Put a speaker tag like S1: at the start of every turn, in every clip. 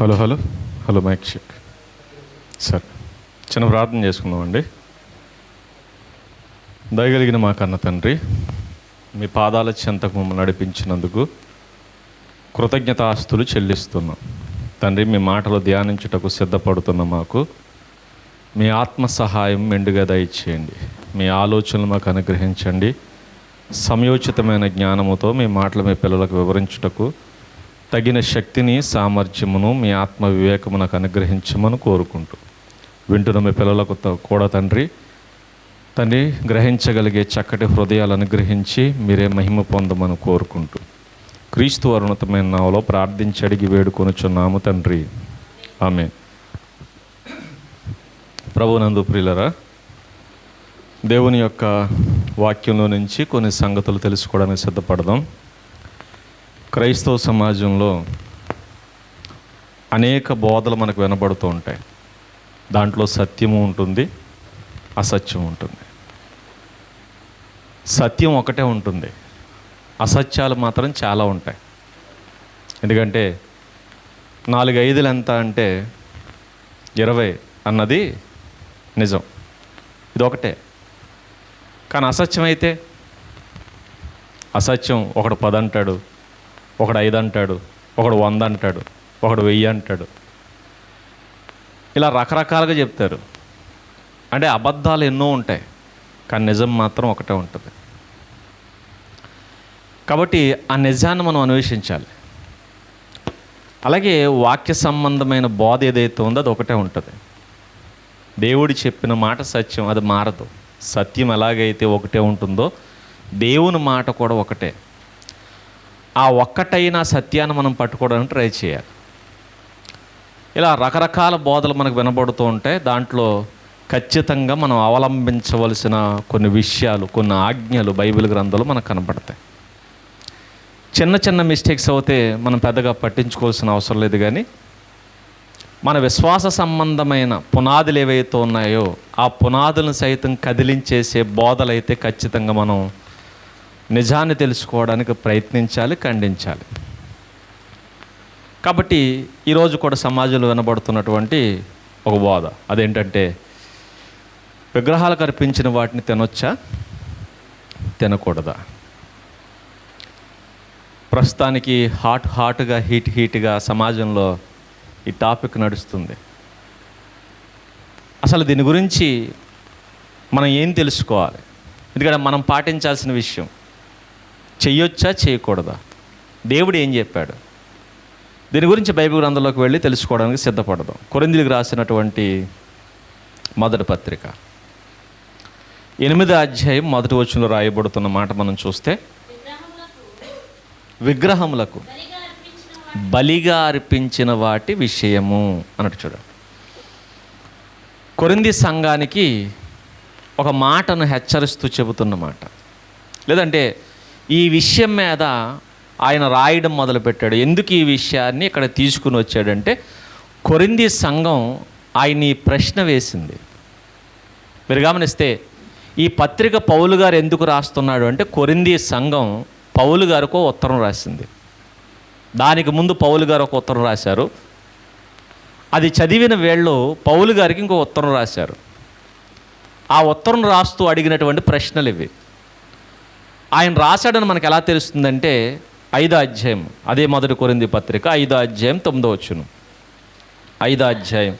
S1: Hello hello hello mike check. Sir చిన్న ప్రార్థన చేసుకుందామండి. దయగలిగిన మా కన్న తండ్రి, మీ పాదాల చెంతకు మమ్మల్ని నడిపించినందుకు కృతజ్ఞతాస్తులు చెల్లిస్తున్నాం తండ్రి. మీ మాటలు ధ్యానించుటకు సిద్ధపడుతున్న మాకు మీ ఆత్మ సహాయం మెండుగా దయచేయండి. మీ ఆలోచనలు మాకు అనుగ్రహించండి. సమయోచితమైన జ్ఞానముతో మీ మాటలు మీ పిల్లలకు వివరించుటకు తగిన శక్తిని, సామర్థ్యమును, మీ ఆత్మ వివేకమునకు అనుగ్రహించమని కోరుకుంటూ వింటున్న మీ పిల్లలకు కూడా తండ్రి గ్రహించగలిగే చక్కటి హృదయాలు అనుగ్రహించి మీరే మహిమ పొందమని కోరుకుంటూ క్రీస్తు అరుణతమైన నామములో ప్రార్థించి అడిగి వేడుకొనుచున్నాము తండ్రి, ఆమేన్. ప్రభునందు ప్రియులరా, దేవుని యొక్క వాక్యంలో నుంచి కొన్ని సంగతులు తెలుసుకోవడానికి సిద్ధపడదాం. క్రైస్తవ సమాజంలో అనేక బోధలు మనకు వినబడుతూ ఉంటాయి. దాంట్లో సత్యము ఉంటుంది, అసత్యం ఉంటుంది. సత్యం ఒకటే ఉంటుంది, అసత్యాలు మాత్రం చాలా ఉంటాయి. ఎందుకంటే 4-5 ఎంత అంటే 20 అన్నది నిజం, ఇది ఒకటే. కానీ అసత్యం అయితే అసత్యం ఒకడు 10 అంటాడు, ఒకడు 5 అంటాడు, ఒకడు 100 అంటాడు, ఒకడు 1000 అంటాడు. ఇలా రకరకాలుగా చెప్తారు. అంటే అబద్ధాలు ఎన్నో ఉంటాయి, కానీ నిజం మాత్రం ఒకటే ఉంటుంది. కాబట్టి ఆ నిజాన్ని మనం అన్వేషించాలి. అలాగే వాక్య సంబంధమైన బోధ ఏదైతే ఉందో అది ఒకటే ఉంటుంది. దేవుడు చెప్పిన మాట సత్యం, అది మారదు. సత్యం ఎలాగైతే ఒకటే ఉంటుందో దేవుని మాట కూడా ఒకటే. ఆ ఒక్కటైన సత్యాన్ని మనం పట్టుకోవడానికి ట్రై చేయాలి. ఇలా రకరకాల బోధలు మనకు వినబడుతూ ఉంటాయి. దాంట్లో ఖచ్చితంగా మనం అవలంబించవలసిన కొన్ని విషయాలు, కొన్ని ఆజ్ఞలు బైబిల్ గ్రంథాలు మనకు కనపడతాయి. చిన్న చిన్న మిస్టేక్స్ అవుతే మనం పెద్దగా పట్టించుకోవాల్సిన అవసరం లేదు. కానీ మన విశ్వాస సంబంధమైన పునాదులు ఏవైతే ఉన్నాయో ఆ పునాదులను సైతం కదిలించేసే బోధలు అయితే ఖచ్చితంగా మనం నిజాన్ని తెలుసుకోవడానికి ప్రయత్నించాలి, ఖండించాలి. కాబట్టి ఈరోజు కూడా సమాజంలో వినబడుతున్నటువంటి ఒక బోధ అదేంటంటే, విగ్రహాలకు అర్పించిన వాటిని తినొచ్చా, తినకూడదా? ప్రస్తుతానికి హాట్గా హీట్గా సమాజంలో ఈ టాపిక్ నడుస్తుంది. అసలు దీని గురించి మనం ఏం తెలుసుకోవాలి? ఎందుకంటే మనం పాటించాల్సిన విషయం, చెయ్యొచ్చా చేయకూడదా, దేవుడు ఏం చెప్పాడు, దీని గురించి బైబిల్ గ్రంథంలోకి వెళ్ళి తెలుసుకోవడానికి సిద్ధపడదాం. కొరింథీయులకు రాసినటువంటి మొదటి పత్రిక 8వ అధ్యాయం 1వ వచనంలో రాయబడుతున్న మాట మనం చూస్తే, విగ్రహములకు బలిగా అర్పించిన వాటి విషయము అన్నట్టు చూడండి. కొరింథీ సంఘానికి ఒక మాటను హెచ్చరిస్తూ చెబుతున్న మాట. లేదంటే ఈ విషయం మీద ఆయన రాయడం మొదలుపెట్టాడు. ఎందుకు ఈ విషయాన్ని ఇక్కడ తీసుకుని వచ్చాడంటే, కొరింథీ సంఘం ఆయన ఈ ప్రశ్న వేసింది. మీరు గమనిస్తే ఈ పత్రిక పౌలు గారు ఎందుకు రాస్తున్నాడు అంటే, కొరింథీ సంఘం పౌలు గారికి ఒక ఉత్తరం రాసింది. దానికి ముందు పౌలు గారు ఒక ఉత్తరం రాశారు. అది చదివిన వేళ్ళు పౌలు గారికి ఇంకో ఉత్తరం రాశారు. ఆ ఉత్తరం రాస్తూ అడిగినటువంటి ప్రశ్నలు ఇవి. ఆయన రాశాడని మనకు ఎలా తెలుస్తుందంటే, 5వ అధ్యాయం, అదే మొదటి కొరింథీ పత్రిక 5వ అధ్యాయం 9వ వచనం. 5వ అధ్యాయం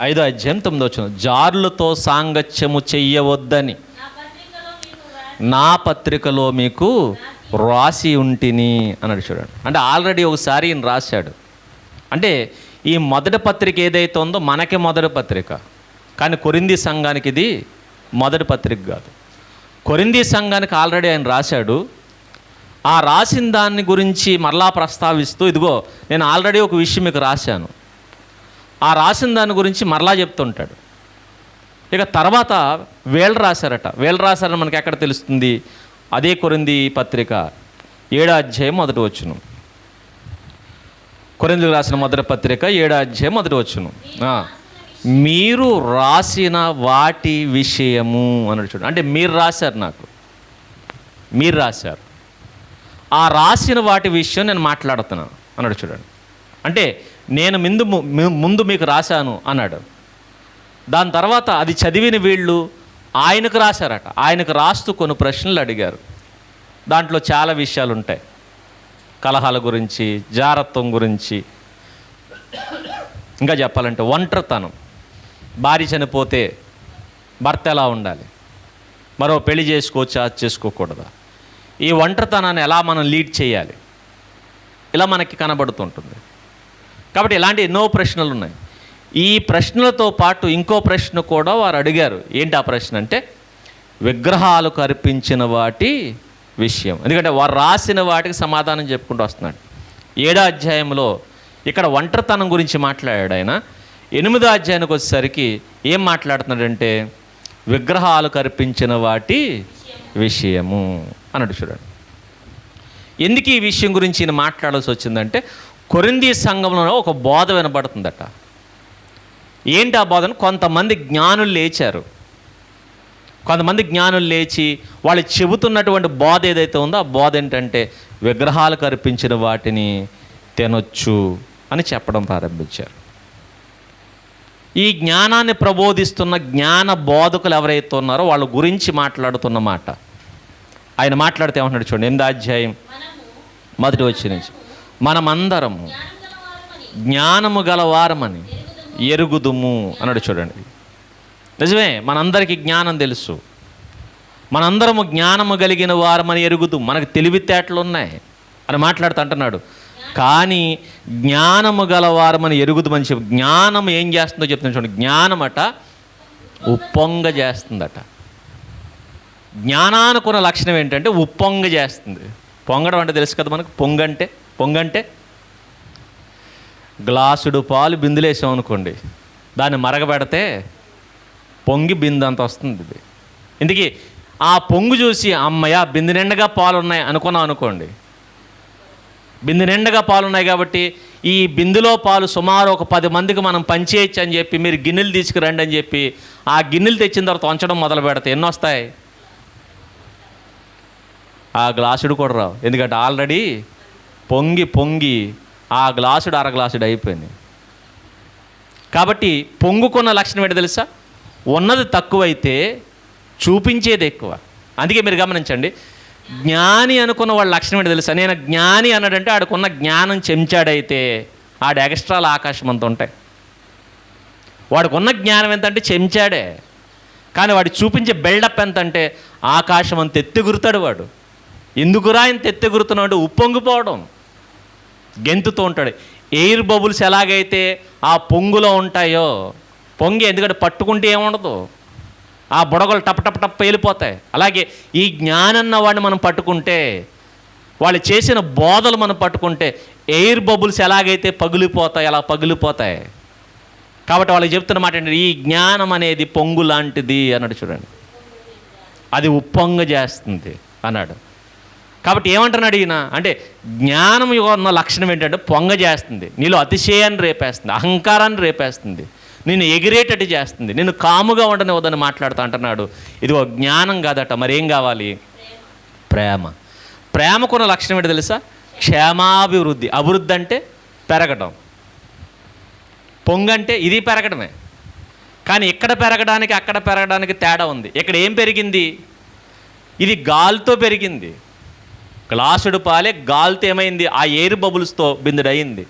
S1: 9వ వచనం. జారులతో సాంగత్యము చెయ్యవద్దని నా పత్రికలో మీకు రాసి ఉంటిని అన్నాడు. చూడండి, అంటే ఆల్రెడీ ఒకసారి ఈయన రాశాడు. అంటే ఈ మొదటి పత్రిక ఏదైతే ఉందో మనకే మొదటి పత్రిక, కానీ కొరింథీ సంఘానికి ఇది మొదటి పత్రిక కాదు. కొరింథీ సంఘానికి ఆల్రెడీ ఆయన రాశాడు. ఆ రాసిన దాన్ని గురించి మరలా ప్రస్తావిస్తూ, ఇదిగో నేను ఆల్రెడీ ఒక విషయం మీకు రాశాను, ఆ రాసిన దాని గురించి మరలా చెప్తుంటాడు. ఇక తర్వాత వీళ్ళు రాశారని మనకి ఎక్కడ తెలుస్తుంది? అదే కొరింథీ పత్రిక 7వ అధ్యాయం 1వ వచనం. కొరింథీయులకు రాసిన మొదటి పత్రిక 7వ అధ్యాయం 1వ వచనం. మీరు రాసిన వాటి విషయము అన్నాడు. చూడండి, అంటే మీరు రాశారు, నాకు మీరు రాశారు. ఆ రాసిన వాటి విషయం నేను మాట్లాడుతున్నాను. అన్నాడు. చూడండి, అంటే నేను ముందు మీకు రాశాను అన్నాడు. దాని తర్వాత అది చదివిన వీళ్ళు ఆయనకు రాశారట. ఆయనకు రాస్తూ కొన్ని ప్రశ్నలు అడిగారు. దాంట్లో చాలా విషయాలు ఉంటాయి. కలహాల గురించి, జారత్వం గురించి, ఇంకా చెప్పాలంటే ఒంటరితనం, భార్య చనిపోతే భర్త ఎలా ఉండాలి, మరో పెళ్లి చేసుకోవచ్చా, అది చేసుకోకూడదా, ఈ ఒంటరితనాన్ని ఎలా మనం లీడ్ చేయాలి, ఇలా మనకి కనబడుతుంటుంది. కాబట్టి ఇలాంటి ఎన్నో ప్రశ్నలు ఉన్నాయి. ఈ ప్రశ్నలతో పాటు ఇంకో ప్రశ్న కూడా వారు అడిగారు. ఏంటి ఆ ప్రశ్న అంటే విగ్రహాలకు అర్పించిన వాటి విషయం. ఎందుకంటే వారు రాసిన వాటికి సమాధానం చెప్పుకుంటూ వస్తున్నాడు. 7వ అధ్యాయంలో ఇక్కడ ఒంటరితనం గురించి మాట్లాడాడు ఆయన. 8వ అధ్యాయానికి వచ్చేసరికి ఏం మాట్లాడుతున్నాడంటే విగ్రహాలకు అర్పించిన వాటి విషయము అన్నట్టు. చూడండి, ఎందుకు ఈ విషయం గురించి ఈయన మాట్లాడాల్సి వచ్చిందంటే కొరింథీ సంఘంలో ఒక బోధ వినబడుతుందట. ఏంటి ఆ బోధను? కొంతమంది జ్ఞానులు లేచారు. కొంతమంది జ్ఞానులు లేచి వాళ్ళు చెబుతున్నటువంటి బోధ ఏదైతే ఉందో ఆ బోధ ఏంటంటే విగ్రహాలకు అర్పించిన వాటిని తినొచ్చు అని చెప్పడం ప్రారంభించారు. ఈ జ్ఞానాన్ని ప్రబోధిస్తున్న జ్ఞాన బోధకులు ఎవరైతే ఉన్నారో వాళ్ళ గురించి మాట్లాడుతున్న మాట ఆయన మాట్లాడితే ఏమంటున్నాడు చూడండి. 8వ అధ్యాయం 1వ వచనం నుంచి మనమందరము జ్ఞానము గలవారమని ఎరుగుదుము అన్నాడు. చూడండి, నిజమే, మనందరికీ జ్ఞానం తెలుసు. మనందరము జ్ఞానము కలిగిన వారమని ఎరుగుదు, మనకు తెలివితేటలు ఉన్నాయి అని మాట్లాడుతూ అంటున్నాడు. కానీ జ్ఞానము గలవారమని ఎరుగుదుమని చెప్పి జ్ఞానం ఏం చేస్తుందో చెప్తున్నాను చూడండి. జ్ఞానమట ఉప్పొంగ చేస్తుందట. జ్ఞానానుకున్న లక్షణం ఏంటంటే ఉప్పొంగ చేస్తుంది. పొంగడం అంటే తెలుసు కదా మనకు. పొంగంటే గ్లాసుడు పాలు బిందులు వేసాం అనుకోండి, దాన్ని మరగబెడితే పొంగి బిందు అంత వస్తుంది. ఇది ఇందుకే ఆ పొంగు చూసి అమ్మయ్య బిందు నిండగా పాలు ఉన్నాయి అనుకున్నాం అనుకోండి. బిందు నిండగా పాలు ఉన్నాయి కాబట్టి ఈ బిందులో పాలు సుమారు ఒక 10 మందికి మనం పంచేయచ్చు అని చెప్పి మీరు గిన్నెలు తీసుకురండి అని చెప్పి ఆ గిన్నెలు తెచ్చిన తర్వాత వంచడం మొదలు పెడితే ఎన్ని వస్తాయి? ఆ గ్లాసుడు కూడా రావు. ఎందుకంటే ఆల్రెడీ పొంగి ఆ గ్లాసుడు అర గ్లాసుడు అయిపోయింది. కాబట్టి పొంగుకున్న లక్షణం ఏంటో తెలుసా? ఉన్నది తక్కువైతే చూపించేది ఎక్కువ. అందుకే మీరు గమనించండి, జ్ఞాని అనుకున్న వాళ్ళ లక్షణం ఏంటో తెలుసా? నేను జ్ఞాని అన్నాడంటే ఆడుకున్న జ్ఞానం చెంచాడైతే ఆడు ఎక్స్ట్రాలు ఆకాశం అంత ఉంటాయి. వాడికి ఉన్న జ్ఞానం ఎంతంటే చెంచాడే, కానీ వాడు చూపించే బిల్డప్ ఎంతంటే ఆకాశం అంత ఎత్తుగురుతాడు వాడు. ఎందుకురా ఇంత ఎత్తుగురుతున్నాడు? ఉప్పొంగిపోవడం, గెంతుతూ ఉంటాడు. ఎయిర్ బబుల్స్ ఎలాగైతే ఆ పొంగులో ఉంటాయో, పొంగి ఎందుకంటే పట్టుకుంటే ఏముండదు, ఆ బుడగలు టప్ పేలిపోతాయి. అలాగే ఈ జ్ఞానన్న వాడిని మనం పట్టుకుంటే, వాళ్ళు చేసిన బోధలు మనం పట్టుకుంటే ఎయిర్ బబుల్స్ ఎలాగైతే పగిలిపోతాయి అలా పగిలిపోతాయి. కాబట్టి వాళ్ళకి చెప్తున్న మాట ఏంటంటే ఈ జ్ఞానం అనేది పొంగు లాంటిది అన్నాడు. చూడండి, అది ఉప్పొంగ చేస్తుంది అన్నాడు. కాబట్టి ఏమంటున్నాడు ఈయన అంటే జ్ఞానం ఉన్న లక్షణం ఏంటంటే పొంగ చేస్తుంది, నీలో అతిశయాన్ని రేపేస్తుంది, అహంకారాన్ని రేపేస్తుంది, నిన్ను ఎగిరేటట్టు చేస్తుంది, నిన్ను కాముగా ఉండనివ్వదని మాట్లాడుతూ అంటున్నాడు. ఇదిగో జ్ఞానం కాదట, మరేం కావాలి? ప్రేమకున్న లక్షణం ఏంటో తెలుసా? క్షేమాభివృద్ధి. అభివృద్ధి అంటే పెరగడం, పొంగంటే ఇది పెరగడమే. కానీ ఇక్కడ పెరగడానికి అక్కడ పెరగడానికి తేడా ఉంది. ఇక్కడ ఏం పెరిగింది? ఇది గాలితో పెరిగింది. గ్లాసుడు పాలే గాలితో ఏమైంది? ఆ ఎయిర్ బబుల్స్తో బిందుడు అయింది.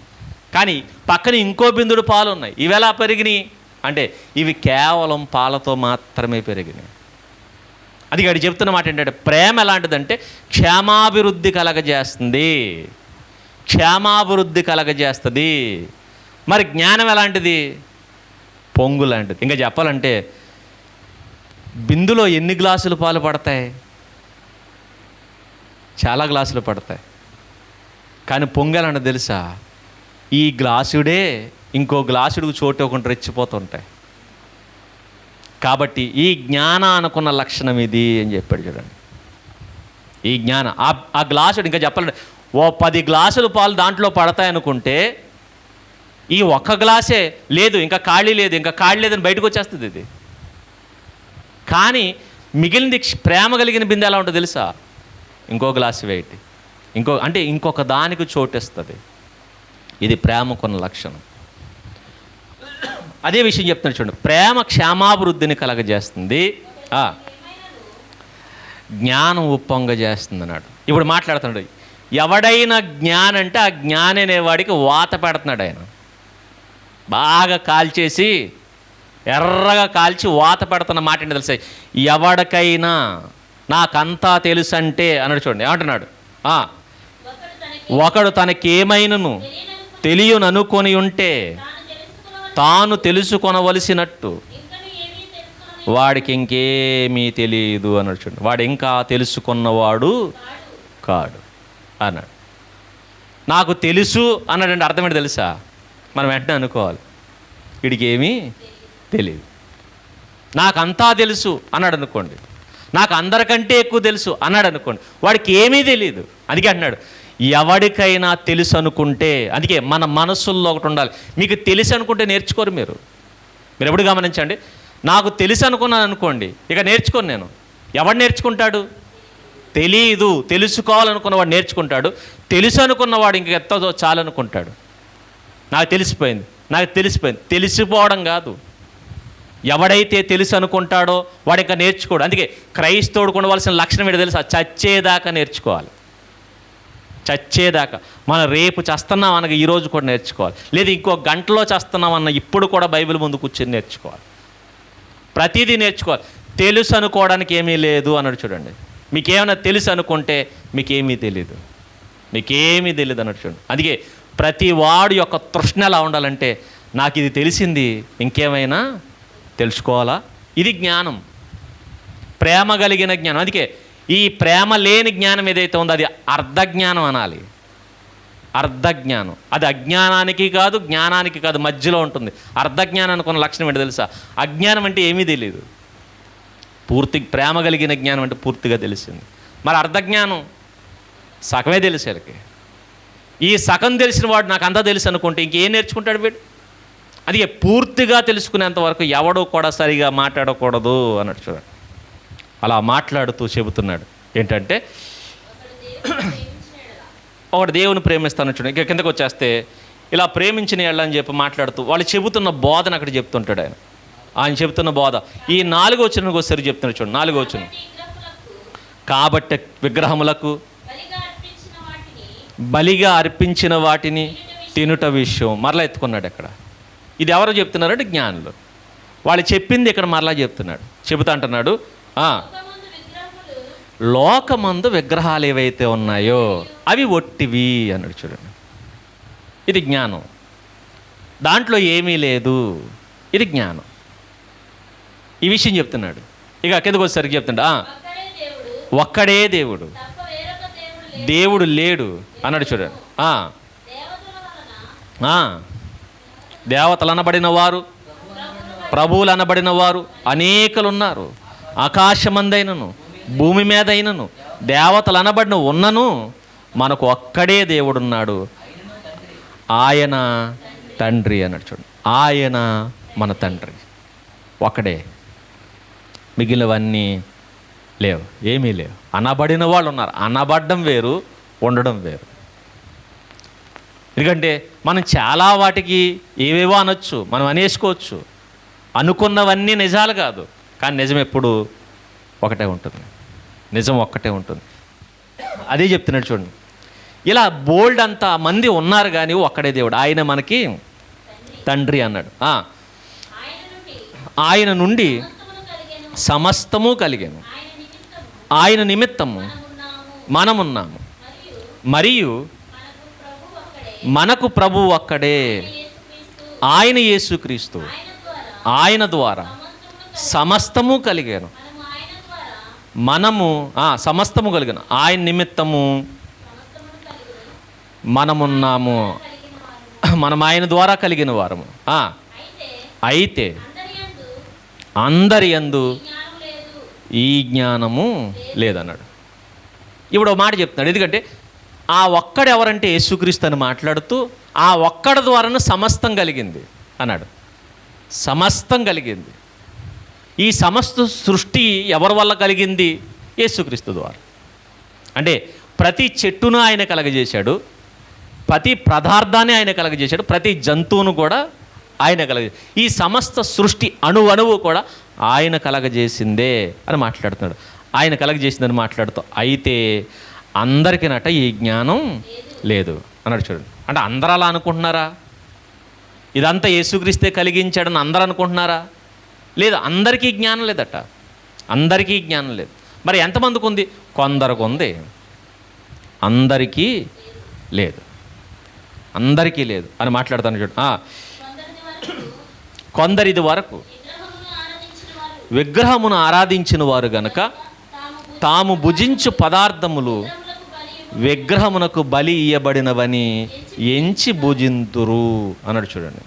S1: కానీ పక్కన ఇంకో బిందుడు పాలు ఉన్నాయి. ఇవి ఎలా పెరిగినాయి అంటే ఇవి కేవలం పాలతో మాత్రమే పెరిగినాయి. అది గడి చెప్తున్న మాట ఏంటంటే ప్రేమ ఎలాంటిదంటే క్షేమాభివృద్ధి కలగజేస్తుంది. మరి జ్ఞానం ఎలాంటిది? పొంగు లాంటిది. ఇంకా చెప్పాలంటే బిందులో ఎన్ని గ్లాసులు పాలు పడతాయి? చాలా గ్లాసులు పడతాయి. కానీ పొంగలంటే తెలుసా? ఈ గ్లాసుడే ఇంకో గ్లాసుడికి చోటు ఒకటి రెచ్చిపోతుంటాయి. కాబట్టి ఈ జ్ఞాన అనుకున్న లక్షణం ఇది అని చెప్పాడు. చూడండి, ఈ జ్ఞానం ఆ గ్లాసుడు ఇంకా చెప్పాలంటే ఓ 10 గ్లాసులు పాలు దాంట్లో పడతాయనుకుంటే ఈ ఒక్క గ్లాసే లేదు, ఇంకా ఖాళీ లేదని బయటకు వచ్చేస్తుంది ఇది. కానీ మిగిలింది ప్రేమ కలిగిన బిందె ఎలా ఉంటుందో తెలుసా? ఇంకో గ్లాసు వేయటి, ఇంకొక దానికి చోటేస్తుంది. ఇది ప్రేమకున్న లక్షణం. అదే విషయం చెప్తున్నాడు చూడండి, ప్రేమ క్షేమాభివృద్ధిని కలగజేస్తుంది, జ్ఞానం ఉప్పొంగజేస్తుంది అన్నాడు. ఇప్పుడు మాట్లాడుతున్నాడు, ఎవడైనా జ్ఞానం అంటే ఆ జ్ఞాని అనేవాడికి వాత పెడుతున్నాడు. ఆయన బాగా కాల్చేసి ఎర్రగా కాల్చి వాత పెడుతున్న మాట ఏంటి తెలుసా? ఎవడికైనా నాకంతా తెలుసు అంటే అన్నాడు. చూడండి ఏమంటున్నాడు, ఒకడు తనకేమైనను తెలియననుకొని ఉంటే తాను తెలుసుకొనవలసినట్టు వాడికి ఇంకేమీ తెలియదు అన్నాడు. చూడండి, వాడు ఇంకా తెలుసుకున్నవాడు కాడు అన్నాడు. నాకు తెలుసు అన్నాడంటే అర్థం ఏంటి తెలుసా? మనం వెంటనే అనుకోవాలి, వీడికి ఏమీ తెలియదు. నాకంతా తెలుసు అన్నాడు అనుకోండి, నాకు అందరికంటే ఎక్కువ తెలుసు అన్నాడు అనుకోండి, వాడికి ఏమీ తెలియదు. అందుకే అంటున్నాడు, ఎవడికైనా తెలుసు అనుకుంటే, అందుకే మన మనస్సుల్లో ఒకటి ఉండాలి. మీకు తెలిసి అనుకుంటే నేర్చుకోరు. మీరు ఎప్పుడు గమనించండి, నాకు తెలుసు అనుకున్నాను అనుకోండి, ఇక నేర్చుకోను నేను. ఎవడు నేర్చుకుంటాడు? తెలీదు, తెలుసుకోవాలనుకున్నవాడు నేర్చుకుంటాడు. తెలుసు అనుకున్నవాడు ఇంక ఎంతో చాలనుకుంటాడు. నాకు తెలిసిపోయింది, నాకు తెలిసిపోయింది. తెలిసిపోవడం కాదు, ఎవడైతే తెలుసు అనుకుంటాడో వాడు ఇంకా నేర్చుకోడు. అందుకే క్రైస్తవుడికి ఉండవలసిన లక్షణం ఏంటో తెలుసా? చచ్చేదాకా నేర్చుకోవాలి. చచ్చేదాకా. మనం రేపు చేస్తున్నాం అనగా ఈరోజు కూడా నేర్చుకోవాలి. లేదు ఇంకో గంటలో చేస్తున్నాం అన్న ఇప్పుడు కూడా బైబిల్ ముందు కూర్చొని నేర్చుకోవాలి. ప్రతిదీ నేర్చుకోవాలి. తెలుసు అనుకోవడానికి ఏమీ లేదు అన్నాడు. చూడండి, మీకేమైనా తెలుసు అనుకుంటే మీకేమీ తెలియదు, మీకేమీ తెలియదు అన్నట్టు. చూడండి, అందుకే ప్రతి వాడు యొక్క తృష్ణ ఎలా ఉండాలంటే, నాకు ఇది తెలిసింది, ఇంకేమైనా తెలుసుకోవాలా. ఇది జ్ఞానం, ప్రేమ కలిగిన జ్ఞానం. అందుకే ఈ ప్రేమ లేని జ్ఞానం ఏదైతే ఉందో అది అర్ధజ్ఞానం అనాలి. అర్ధజ్ఞానం, అది అజ్ఞానానికి కాదు జ్ఞానానికి కాదు, మధ్యలో ఉంటుంది. అర్ధజ్ఞానానికి ఉన్న లక్షణం ఏంటో తెలుసా? అజ్ఞానం అంటే ఏమీ తెలియదు, పూర్తి ప్రేమ కలిగిన జ్ఞానం అంటే పూర్తిగా తెలిసింది. మరి అర్ధజ్ఞానం సగమే తెలిసేలకి. ఈ సగం తెలిసిన వాడు నాకు అంతా తెలుసు అనుకుంటే ఇంకేం నేర్చుకుంటాడు వీడు? అది పూర్తిగా తెలుసుకునేంత వరకు ఎవడో కూడా సరిగా మాట్లాడకూడదు అన్నట్టు. చూడండి, అలా మాట్లాడుతూ చెబుతున్నాడు ఏంటంటే, ఒకటి దేవుని ప్రేమిస్తాను. చూడండి, ఇక కిందకు వచ్చేస్తే ఇలా ప్రేమించిన వాళ్ళని చెప్పి మాట్లాడుతూ వాళ్ళు చెబుతున్న బోధన అక్కడ చెప్తుంటాడు. ఆయన చెబుతున్న బోధ ఈ 4వ వచనానికి ఒకసారి చెప్తున్నాడు. చూడండి, 4వ వచనం, కాబట్టి విగ్రహములకు బలిగా అర్పించిన వాటిని తినుట విషయం మరలా ఎత్తుకున్నాడు. అక్కడ ఇది ఎవరో చెప్తున్నారంటే జ్ఞానులు. వాళ్ళు చెప్పింది ఇక్కడ మరలా చెప్తున్నాడు. చెబుతా అంటున్నాడు, లోకమందు విగ్రహాలు ఏవైతే ఉన్నాయో అవి ఒట్టివి అన్నాడు. చూడండి, ఇది జ్ఞానం, దాంట్లో ఏమీ లేదు, ఇది జ్ఞానం. ఈ విషయం చెప్తున్నాడు. ఇక కిందకు వచ్చేసరికి చెప్తుంటా, ఒక్కడే దేవుడు, దేవుడు లేడు అన్నాడు. చూడండి, దేవతలు అనబడిన వారు, ప్రభువులు అనబడిన వారు అనేకులు ఉన్నారు. ఆకాశమందైనను భూమి మీద అయినను దేవతలు అనబడిన ఉన్నను మనకు ఒక్కడే దేవుడున్నాడు, ఆయన తండ్రి అన్నాడు. చూడండి, ఆయన మన తండ్రి ఒకడే, మిగిలినవన్నీ లేవు, ఏమీ లేవు. అనబడిన వాళ్ళు ఉన్నారు, అనబడడం వేరు, ఉండడం వేరు. ఎందుకంటే మనం చాలా వాటికి ఏవేవో అనొచ్చు, మనం అనేసుకోవచ్చు, అనుకున్నవన్నీ నిజాలు కాదు, కానీ నిజం ఎప్పుడు ఒకటే ఉంటుంది, నిజం ఒక్కటే ఉంటుంది. అదే చెప్తున్నాడు. చూడండి, ఇలా బోల్డ్ అంత మంది ఉన్నారు కానీ ఒక్కడే దేవుడు, ఆయన మనకి తండ్రి అన్నాడు. ఆయన నుండి సమస్తము కలిగాను, ఆయన నిమిత్తము మనమున్నాము, మరియు మనకు ప్రభువు ఒక్కడే, ఆయన యేసుక్రీస్తు. ఆయన ద్వారా సమస్తము కలిగాను, మనము సమస్తము కలిగాను, ఆయన నిమిత్తము మనమున్నాము, మనం ఆయన ద్వారా కలిగిన వారము. అయితే అందరి యందు ఈ జ్ఞానము లేదన్నాడు. ఇప్పుడు మాట చెప్తున్నాడు, ఎందుకంటే ఆ ఒక్కడు ఎవరంటే యేసుక్రీస్తు అని మాట్లాడుతూ ఆ ఒక్కడి ద్వారాను సమస్తం కలిగింది అన్నాడు. సమస్తం కలిగింది. ఈ సమస్త సృష్టి ఎవరి వల్ల కలిగింది? యేసుక్రీస్తు ద్వారా. అంటే ప్రతి చెట్టును ఆయన కలగజేశాడు, ప్రతి పదార్థాన్ని ఆయన కలగజేశాడు, ప్రతి జంతువును కూడా ఆయన కలగజేశాడు. ఈ సమస్త సృష్టి అణువు కూడా ఆయన కలగజేసిందే అని మాట్లాడుతున్నాడు. ఆయన కలగజేసిందని మాట్లాడుతూ, అయితే అందరికీనట ఈ జ్ఞానం లేదు అన్నాడు. చూడండి, అంటే అందరూ అలా అనుకుంటున్నారా? ఇదంతా యేసుక్రీస్తే కలిగించాడని అందరూ అనుకుంటున్నారా? లేదు, అందరికీ జ్ఞానం లేదట. అందరికీ జ్ఞానం లేదు. మరి ఎంతమందికి ఉంది? కొందరికి ఉంది, అందరికీ లేదు. అందరికీ లేదు అని మాట్లాడతాను చూడు. కొందరిది వరకు విగ్రహమును ఆరాధించిన వారు గనుక తాము భుజించు పదార్థములు విగ్రహమునకు బలి ఇయ్యబడినవని ఎంచి భుజింతురు అన్నాడు. చూడండి,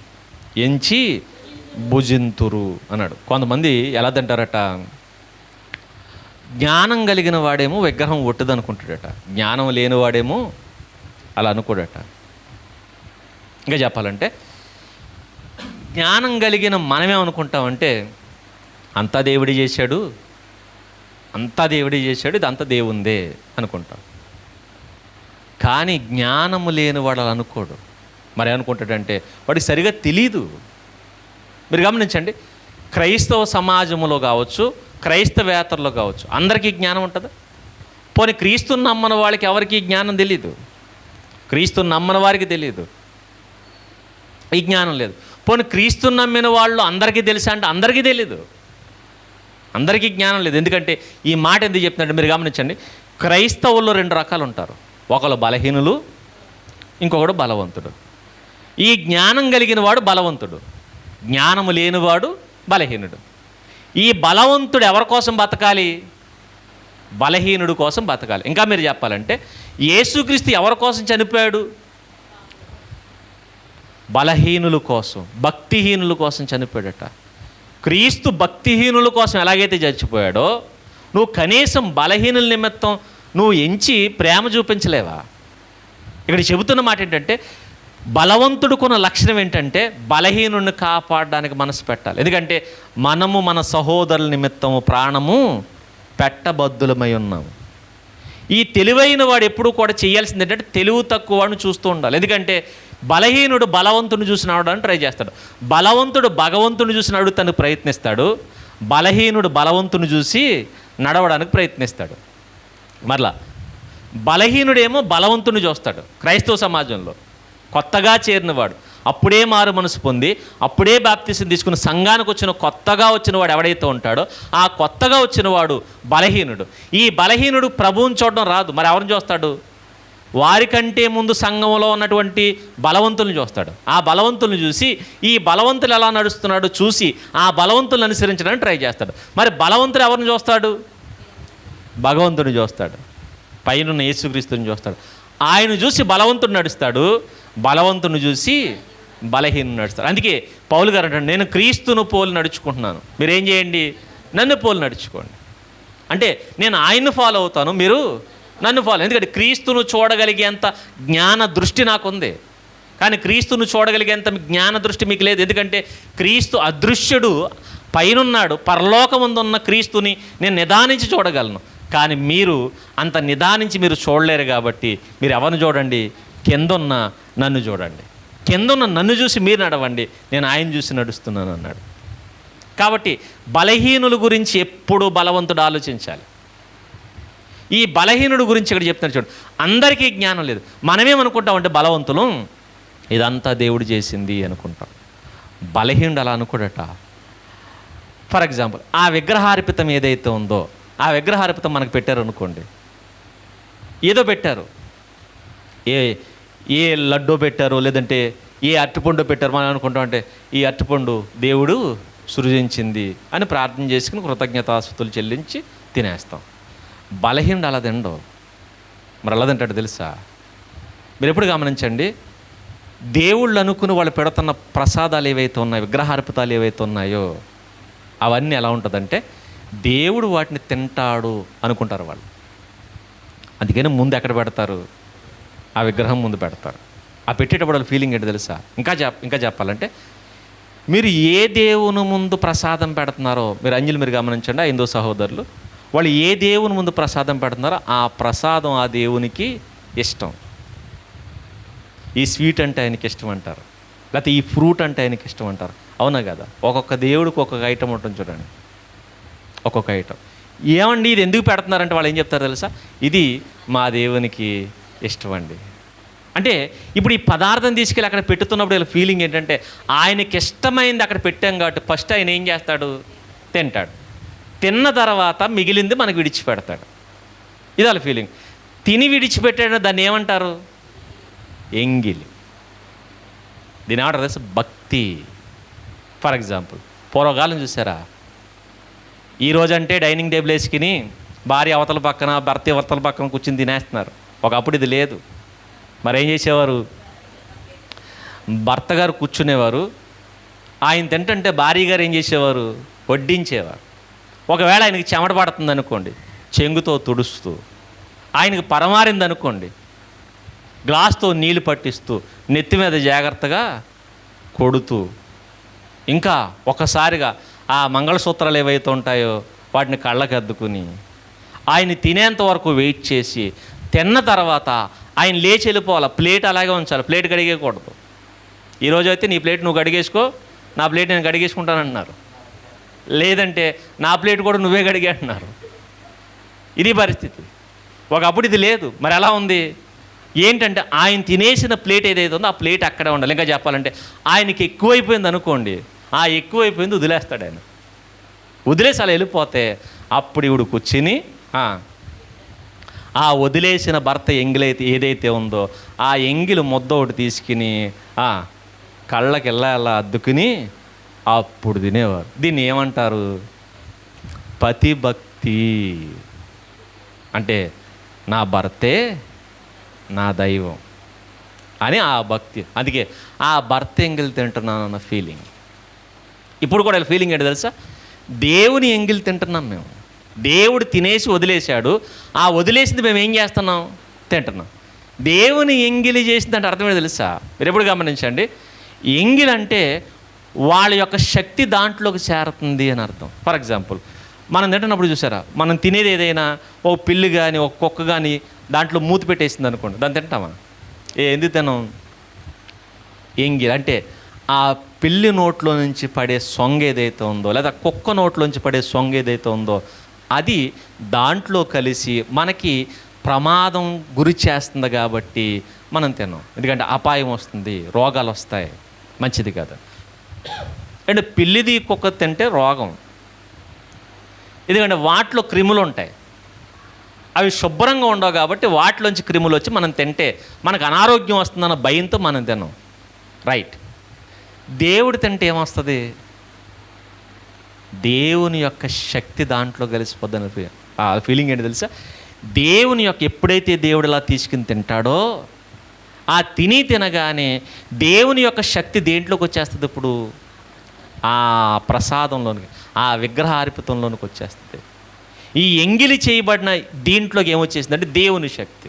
S1: ఎంచి భుజింతురు అన్నాడు. కొంతమంది ఎలా తింటారట, జ్ఞానం కలిగిన వాడేమో విగ్రహం ఒట్టుదనుకుంటాడట, జ్ఞానం లేనివాడేమో అలా అనుకోడట. ఇంకా చెప్పాలంటే జ్ఞానం కలిగిన మనమేమనుకుంటామంటే అంతా దేవుడి చేశాడు, అంతా దేవుడి చేశాడు, ఇది అంతా దేవుందే అనుకుంటాం. కానీ జ్ఞానము లేనివాడు అలా అనుకోడు. మరి ఏమనుకుంటాడంటే వాడికి సరిగా తెలీదు. మీరు గమనించండి, క్రైస్తవ సమాజంలో కావచ్చు, క్రైస్తవేతరులో కావచ్చు, అందరికీ జ్ఞానం ఉంటుందా? పోనీ క్రీస్తుని నమ్మని వాళ్ళకి ఎవరికి జ్ఞానం తెలీదు, క్రీస్తుని నమ్మని వారికి తెలియదు, ఈ జ్ఞానం లేదు. పోనీ క్రీస్తుని నమ్మిన వాళ్ళు అందరికీ తెలుసా అంటే అందరికీ తెలీదు, అందరికీ జ్ఞానం లేదు. ఎందుకంటే ఈ మాట ఎందుకు చెప్తున్నాడు మీరు గమనించండి, క్రైస్తవుల్లో రెండు రకాలు ఉంటారు, ఒకరు బలహీనులు, ఇంకొకడు బలవంతుడు. ఈ జ్ఞానం కలిగిన వాడు బలవంతుడు, జ్ఞానము లేనివాడు బలహీనుడు. ఈ బలవంతుడు ఎవరి కోసం బతకాలి? బలహీనుడు కోసం బతకాలి. ఇంకా మీరు చెప్పాలంటే యేసుక్రీస్తు ఎవరి కోసం చనిపోయాడు? బలహీనుల కోసం, భక్తిహీనుల కోసం చనిపోయాడట. క్రీస్తు భక్తిహీనుల కోసం ఎలాగైతే చచ్చిపోయాడో, నువ్వు కనీసం బలహీనుల నిమిత్తం నువ్వు ఎంచి ప్రేమ చూపించలేవా? ఇక్కడ చెబుతున్న మాట ఏంటంటే, బలవంతుడుకున్న లక్షణం ఏంటంటే బలహీనుడిని కాపాడడానికి మనసు పెట్టాలి. ఎందుకంటే మనము మన సహోదరుల నిమిత్తము ప్రాణము పెట్టబద్దులమై ఉన్నాము. ఈ తెలివైన వాడు ఎప్పుడు కూడా చేయాల్సింది ఏంటంటే తెలివి తక్కువ వాడిని చూస్తూ ఉండాలి. ఎందుకంటే బలహీనుడు బలవంతుని చూసి నడవడానికి ట్రై చేస్తాడు, బలవంతుడు భగవంతుని చూసి నడుతానికి ప్రయత్నిస్తాడు, బలహీనుడు బలవంతుని చూసి నడవడానికి ప్రయత్నిస్తాడు. మరలా బలహీనుడేమో బలవంతుని చూస్తాడు. క్రైస్తవ సమాజంలో కొత్తగా చేరినవాడు, అప్పుడే మారు మనసు పొంది అప్పుడే బాప్తిసం తీసుకుని సంఘానికి వచ్చిన కొత్తగా వచ్చిన వాడు ఎవడైతే ఉంటాడో ఆ కొత్తగా వచ్చిన వాడు బలహీనుడు. ఈ బలహీనుడు ప్రభువుని చూడడం రాదు, మరి ఎవరిని చూస్తాడు? వారికంటే ముందు సంఘంలో ఉన్నటువంటి బలవంతుల్ని చూస్తాడు. ఆ బలవంతుల్ని చూసి ఈ బలవంతులు ఎలా నడుస్తున్నాడో చూసి ఆ బలవంతులను అనుసరించడానికి ట్రై చేస్తాడు. మరి బలవంతుడు ఎవరిని చూస్తాడు? భగవంతుని చూస్తాడు, పైన యేసుక్రీస్తుని చూస్తాడు. ఆయన చూసి బలవంతుడు నడుస్తాడు, బలవంతుని చూసి బలహీనుడు నడుస్తాడు. అందుకే పౌలు గారు అంటాడు, నేను క్రీస్తును పోలి నడుచుకుంటున్నాను, మీరేం చేయండి? నన్ను పోలి నడుచుకోండి. అంటే నేను ఆయన్ని ఫాలో అవుతాను, మీరు నన్ను ఫాలో. ఎందుకంటే క్రీస్తును చూడగలిగేంత జ్ఞాన దృష్టి నాకుంది, కానీ క్రీస్తును చూడగలిగేంత జ్ఞాన దృష్టి మీకు లేదు. ఎందుకంటే క్రీస్తు అదృశ్యుడు, పైనున్నాడు, పరలోకముందున్న క్రీస్తుని నేను నిదానించి చూడగలను. కానీ మీరు అంత నిదానించి మీరు చూడలేరు. కాబట్టి మీరు ఎవరిని చూడండి? కిందున్న నన్ను చూడండి, కిందున్న నన్ను చూసి మీరు నడవండి, నేను ఆయన చూసి నడుస్తున్నాను అన్నాడు. కాబట్టి బలహీనుల గురించి ఎప్పుడూ బలవంతుడు ఆలోచించాలి. ఈ బలహీనుడు గురించి ఇక్కడ చెప్తున్నారు చూడండి, అందరికీ జ్ఞానం లేదు. మనమేమనుకుంటామంటే బలవంతులు ఇదంతా దేవుడు చేసింది అనుకుంటాం. బలహీనుడు అలా అనుకోడట. ఫర్ ఎగ్జాంపుల్, ఆ విగ్రహార్పితం ఏదైతే ఉందో ఆ విగ్రహార్పితం మనకు పెట్టారు అనుకోండి, ఏదో పెట్టారు, ఏ లడ్డూ పెట్టారో లేదంటే ఏ అరటిపండు పెట్టారు, మనం అనుకుంటాం అంటే ఈ అరటిపండు దేవుడు సృజించింది అని ప్రార్థన చేసుకుని కృతజ్ఞతాస్తుతులు చెల్లించి తినేస్తాం. బలహీనుడు అలా తిండవు. మరి అలా తింటాడు తెలుసా? మీరు ఎప్పుడు గమనించండి, దేవుళ్ళు అనుకుని వాళ్ళు పెడుతున్న ప్రసాదాలు ఏవైతే ఉన్నాయో, విగ్రహార్పితాలు ఏవైతే ఉన్నాయో అవన్నీ ఎలా ఉంటుందంటే దేవుడు వాటిని తింటాడు అనుకుంటారు వాళ్ళు. అందుకని ముందు ఎక్కడ పెడతారు? ఆ విగ్రహం ముందు పెడతారు. ఆ పెట్టేటప్పుడు వాళ్ళ ఫీలింగ్ ఏంటి తెలుసా? ఇంకా చెప్పాలంటే మీరు ఏ దేవుని ముందు ప్రసాదం పెడుతున్నారో, మీరు అంజలి మీరు గమనించండి, ఆ హిందూ సహోదరులు వాళ్ళు ఏ దేవుని ముందు ప్రసాదం పెడుతున్నారో ఆ ప్రసాదం ఆ దేవునికి ఇష్టం. ఈ స్వీట్ అంటే ఆయనకి ఇష్టం అంటారు, లేకపోతే ఈ ఫ్రూట్ అంటే ఆయనకి ఇష్టం అంటారు. అవునా కదా? ఒక్కొక్క దేవుడికి ఒక్కొక్క ఐటమ్ ఉంటుంది చూడండి, ఒక్కొక్క ఐటమ్. ఏమండి ఇది ఎందుకు పెడుతున్నారంటే వాళ్ళు ఏం చెప్తారు తెలుసా? ఇది మా దేవునికి ఇష్టం అండి. అంటే ఇప్పుడు ఈ పదార్థం తీసుకెళ్ళి అక్కడ పెట్టుతున్నప్పుడు వీళ్ళ ఫీలింగ్ ఏంటంటే ఆయనకి ఇష్టమైంది అక్కడ పెట్టాం కాబట్టి ఫస్ట్ ఆయన ఏం చేస్తాడు? తింటాడు. తిన్న తర్వాత మిగిలింది మనకు విడిచిపెడతాడు. ఇది వాళ్ళ ఫీలింగ్. తిని విడిచిపెట్టాడు, దాన్ని ఏమంటారు? ఎంగిలి. దీని ఏమంటారు తెలుసా? భక్తి. ఫర్ ఎగ్జాంపుల్, పూర్వకాలం చూసారా, ఈరోజంటే డైనింగ్ టేబుల్ వేసుకుని భార్య అవతల పక్కన భర్త అవతల పక్కన కూర్చుని తినేస్తున్నారు. ఒకప్పుడు ఇది లేదు. మరేం చేసేవారు? భర్త గారు కూర్చునేవారు, ఆయన తింటుంటే భార్య గారు ఏం చేసేవారు? వడ్డించేవారు. ఒకవేళ ఆయనకి చెమట పడుతుంది అనుకోండి, చెంగుతో తుడుస్తూ, ఆయనకి పరమారింది అనుకోండి, గ్లాస్తో నీళ్లు పట్టిస్తూ, నెత్తి మీద జాగ్రత్తగా కొడుతూ, ఇంకా ఒకసారిగా ఆ మంగళసూత్రాలు ఏవైతే ఉంటాయో వాటిని కళ్ళకి అద్దుకుని ఆయన తినేంత వరకు వెయిట్ చేసి, తిన్న తర్వాత ఆయన లేచి వెళ్ళిపోవాలి. ప్లేట్ అలాగే ఉంచాలి, ప్లేట్ కడిగేయకూడదు. ఈరోజు అయితే నీ ప్లేట్ నువ్వు కడిగేసుకో, నా ప్లేట్ నేను కడిగేసుకుంటానంటున్నారు. లేదంటే నా ప్లేట్ కూడా నువ్వే కడిగే అంటున్నారు. ఇది పరిస్థితి. ఒకప్పుడు ఇది లేదు. మరి ఎలా ఉంది ఏంటంటే ఆయన తినేసిన ప్లేట్ ఏదైతే ఉందో ఆ ప్లేట్ అక్కడే ఉండాలి. ఇంకా చెప్పాలంటే ఆయనకి ఎక్కువైపోయింది అనుకోండి, ఆ ఎక్కువైపోయింది వదిలేస్తాడు ఆయన. వదిలేసి అలా వెళ్ళిపోతే అప్పుడు ఇవిడు కూర్చుని ఆ వదిలేసిన భర్త ఎంగిలైతే ఏదైతే ఉందో ఆ ఎంగిలి ముద్ద ఒకటి తీసుకుని కళ్ళకి అలా అద్దుకుని అప్పుడు తినేవారు. దీన్ని ఏమంటారు? పతిభక్తి. అంటే నా భర్తే నా దైవం అని ఆ భక్తి. అందుకే ఆ భర్త ఎంగిలి తింటున్నాను అన్న ఫీలింగ్. ఇప్పుడు కూడా ఫీలింగ్ ఏంటో తెలుసా? దేవుని ఎంగిలి తింటున్నాం మేము. దేవుడు తినేసి వదిలేశాడు, ఆ వదిలేసింది మేము ఏం చేస్తున్నాం? తింటున్నాం. దేవుని ఎంగిలి చేసిందంటే అర్థం ఏంటో తెలుసా? మీరు ఎప్పుడు గమనించండి, ఎంగిలి అంటే వాళ్ళ యొక్క శక్తి దాంట్లోకి చేరుతుంది అని అర్థం. ఫర్ ఎగ్జాంపుల్, మనం తింటున్నప్పుడు చూసారా, మనం తినేది ఏదైనా ఓ పిల్లి కానీ ఒక కుక్క కానీ దాంట్లో మూతి పెట్టేసింది అనుకోండి, దాన్ని తింటామా? ఎందుకు తిన్నాం? ఎంగిలి అంటే ఆ పిల్లి నోట్లో నుంచి పడే సొంగ ఏదైతే ఉందో, లేదా కుక్క నోట్లోంచి పడే సొంగ ఏదైతే ఉందో అది దాంట్లో కలిసి మనకి ప్రమాదం గురి చేస్తుంది కాబట్టి మనం తిన్నాం. ఎందుకంటే అపాయం వస్తుంది, రోగాలు వస్తాయి, మంచిది కాదు. అంటే పిల్లిది కుక్క తింటే రోగం. ఎందుకంటే వాటిలో క్రిములు ఉంటాయి, అవి శుభ్రంగా ఉండవు కాబట్టి వాటిలోంచి క్రిములు వచ్చి మనం తింటే మనకు అనారోగ్యం వస్తుందన్న భయంతో మనం తిన్నాం. రైట్. దేవుడు తింటే ఏమొస్తుంది? దేవుని యొక్క శక్తి దాంట్లో కలిసిపోద్దని ఆ ఫీలింగ్ ఏంటి తెలుసా? దేవుని యొక్క ఎప్పుడైతే దేవుడు ఇలా తీసుకుని తింటాడో ఆ తినగానే దేవుని యొక్క శక్తి దేంట్లోకి వచ్చేస్తుంది? ఇప్పుడు ఆ ప్రసాదంలోనికి, ఆ విగ్రహార్పితంలోనికి వచ్చేస్తుంది. ఈ ఎంగిలి చేయబడిన దీంట్లోకి ఏమొచ్చేసిందంటే దేవుని శక్తి.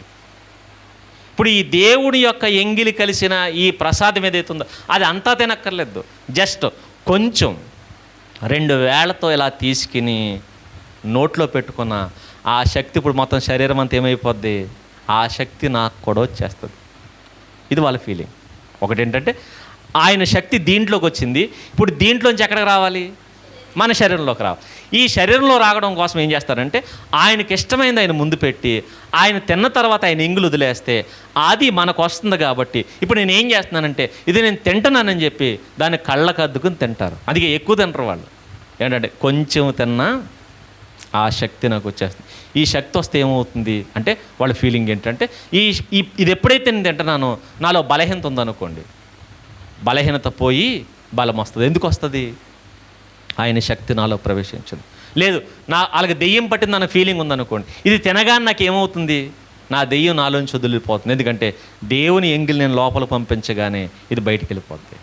S1: ఇప్పుడు ఈ దేవుడి యొక్క ఎంగిలి కలిసిన ఈ ప్రసాదం ఏదైతే ఉందో అది అంతా తినక్కర్లేదు, జస్ట్ కొంచెం 2 వేళ్లతో ఇలా తీసుకుని నోట్లో పెట్టుకున్న ఆ శక్తి ఇప్పుడు మొత్తం శరీరం అంతా ఏమైపోద్ది? ఆ శక్తి నాకు కూడా వచ్చేస్తుంది. ఇది వాళ్ళ ఫీలింగ్. ఒకటి ఏంటంటే ఆయన శక్తి దీంట్లోకి వచ్చింది, ఇప్పుడు దీంట్లోంచి ఎక్కడికి రావాలి? మన శరీరంలోకి రావాలి. ఈ శరీరంలో రావడం కోసం ఏం చేస్తారంటే ఆయనకి ఇష్టమైంది ఆయన ముందు పెట్టి ఆయన తిన్న తర్వాత ఆయన ఎంగులు వదిలేస్తే అది మనకు వస్తుంది. కాబట్టి ఇప్పుడు నేను ఏం చేస్తున్నానంటే ఇది నేను తింటున్నానని చెప్పి దాన్ని కళ్ళకు అద్దుకుని తింటారు. అందుకే ఎక్కువ తింటారు వాళ్ళు. ఏంటంటే కొంచెం తిన్నా ఆ శక్తి నాకు వచ్చేస్తుంది. ఈ శక్తి వస్తే ఏమవుతుంది అంటే వాళ్ళ ఫీలింగ్ ఏంటంటే ఇది ఎప్పుడైతే నేను తింటున్నానో నాలో బలహీనత ఉందనుకోండి, బలహీనత పోయి బలం వస్తుంది. ఎందుకు వస్తుంది? ఆయన శక్తి నాలో ప్రవేశించదు. లేదు, వాళ్ళకి దెయ్యం పట్టిందన్న ఫీలింగ్ ఉందనుకోండి, ఇది తినగానే నాకు ఏమవుతుంది? నా దెయ్యం నాలోంచి వదిలిపోతుంది. ఎందుకంటే దేవుని ఎంగిల్ నేను లోపల పంపించగానే ఇది బయటికి వెళ్ళిపోతుంది.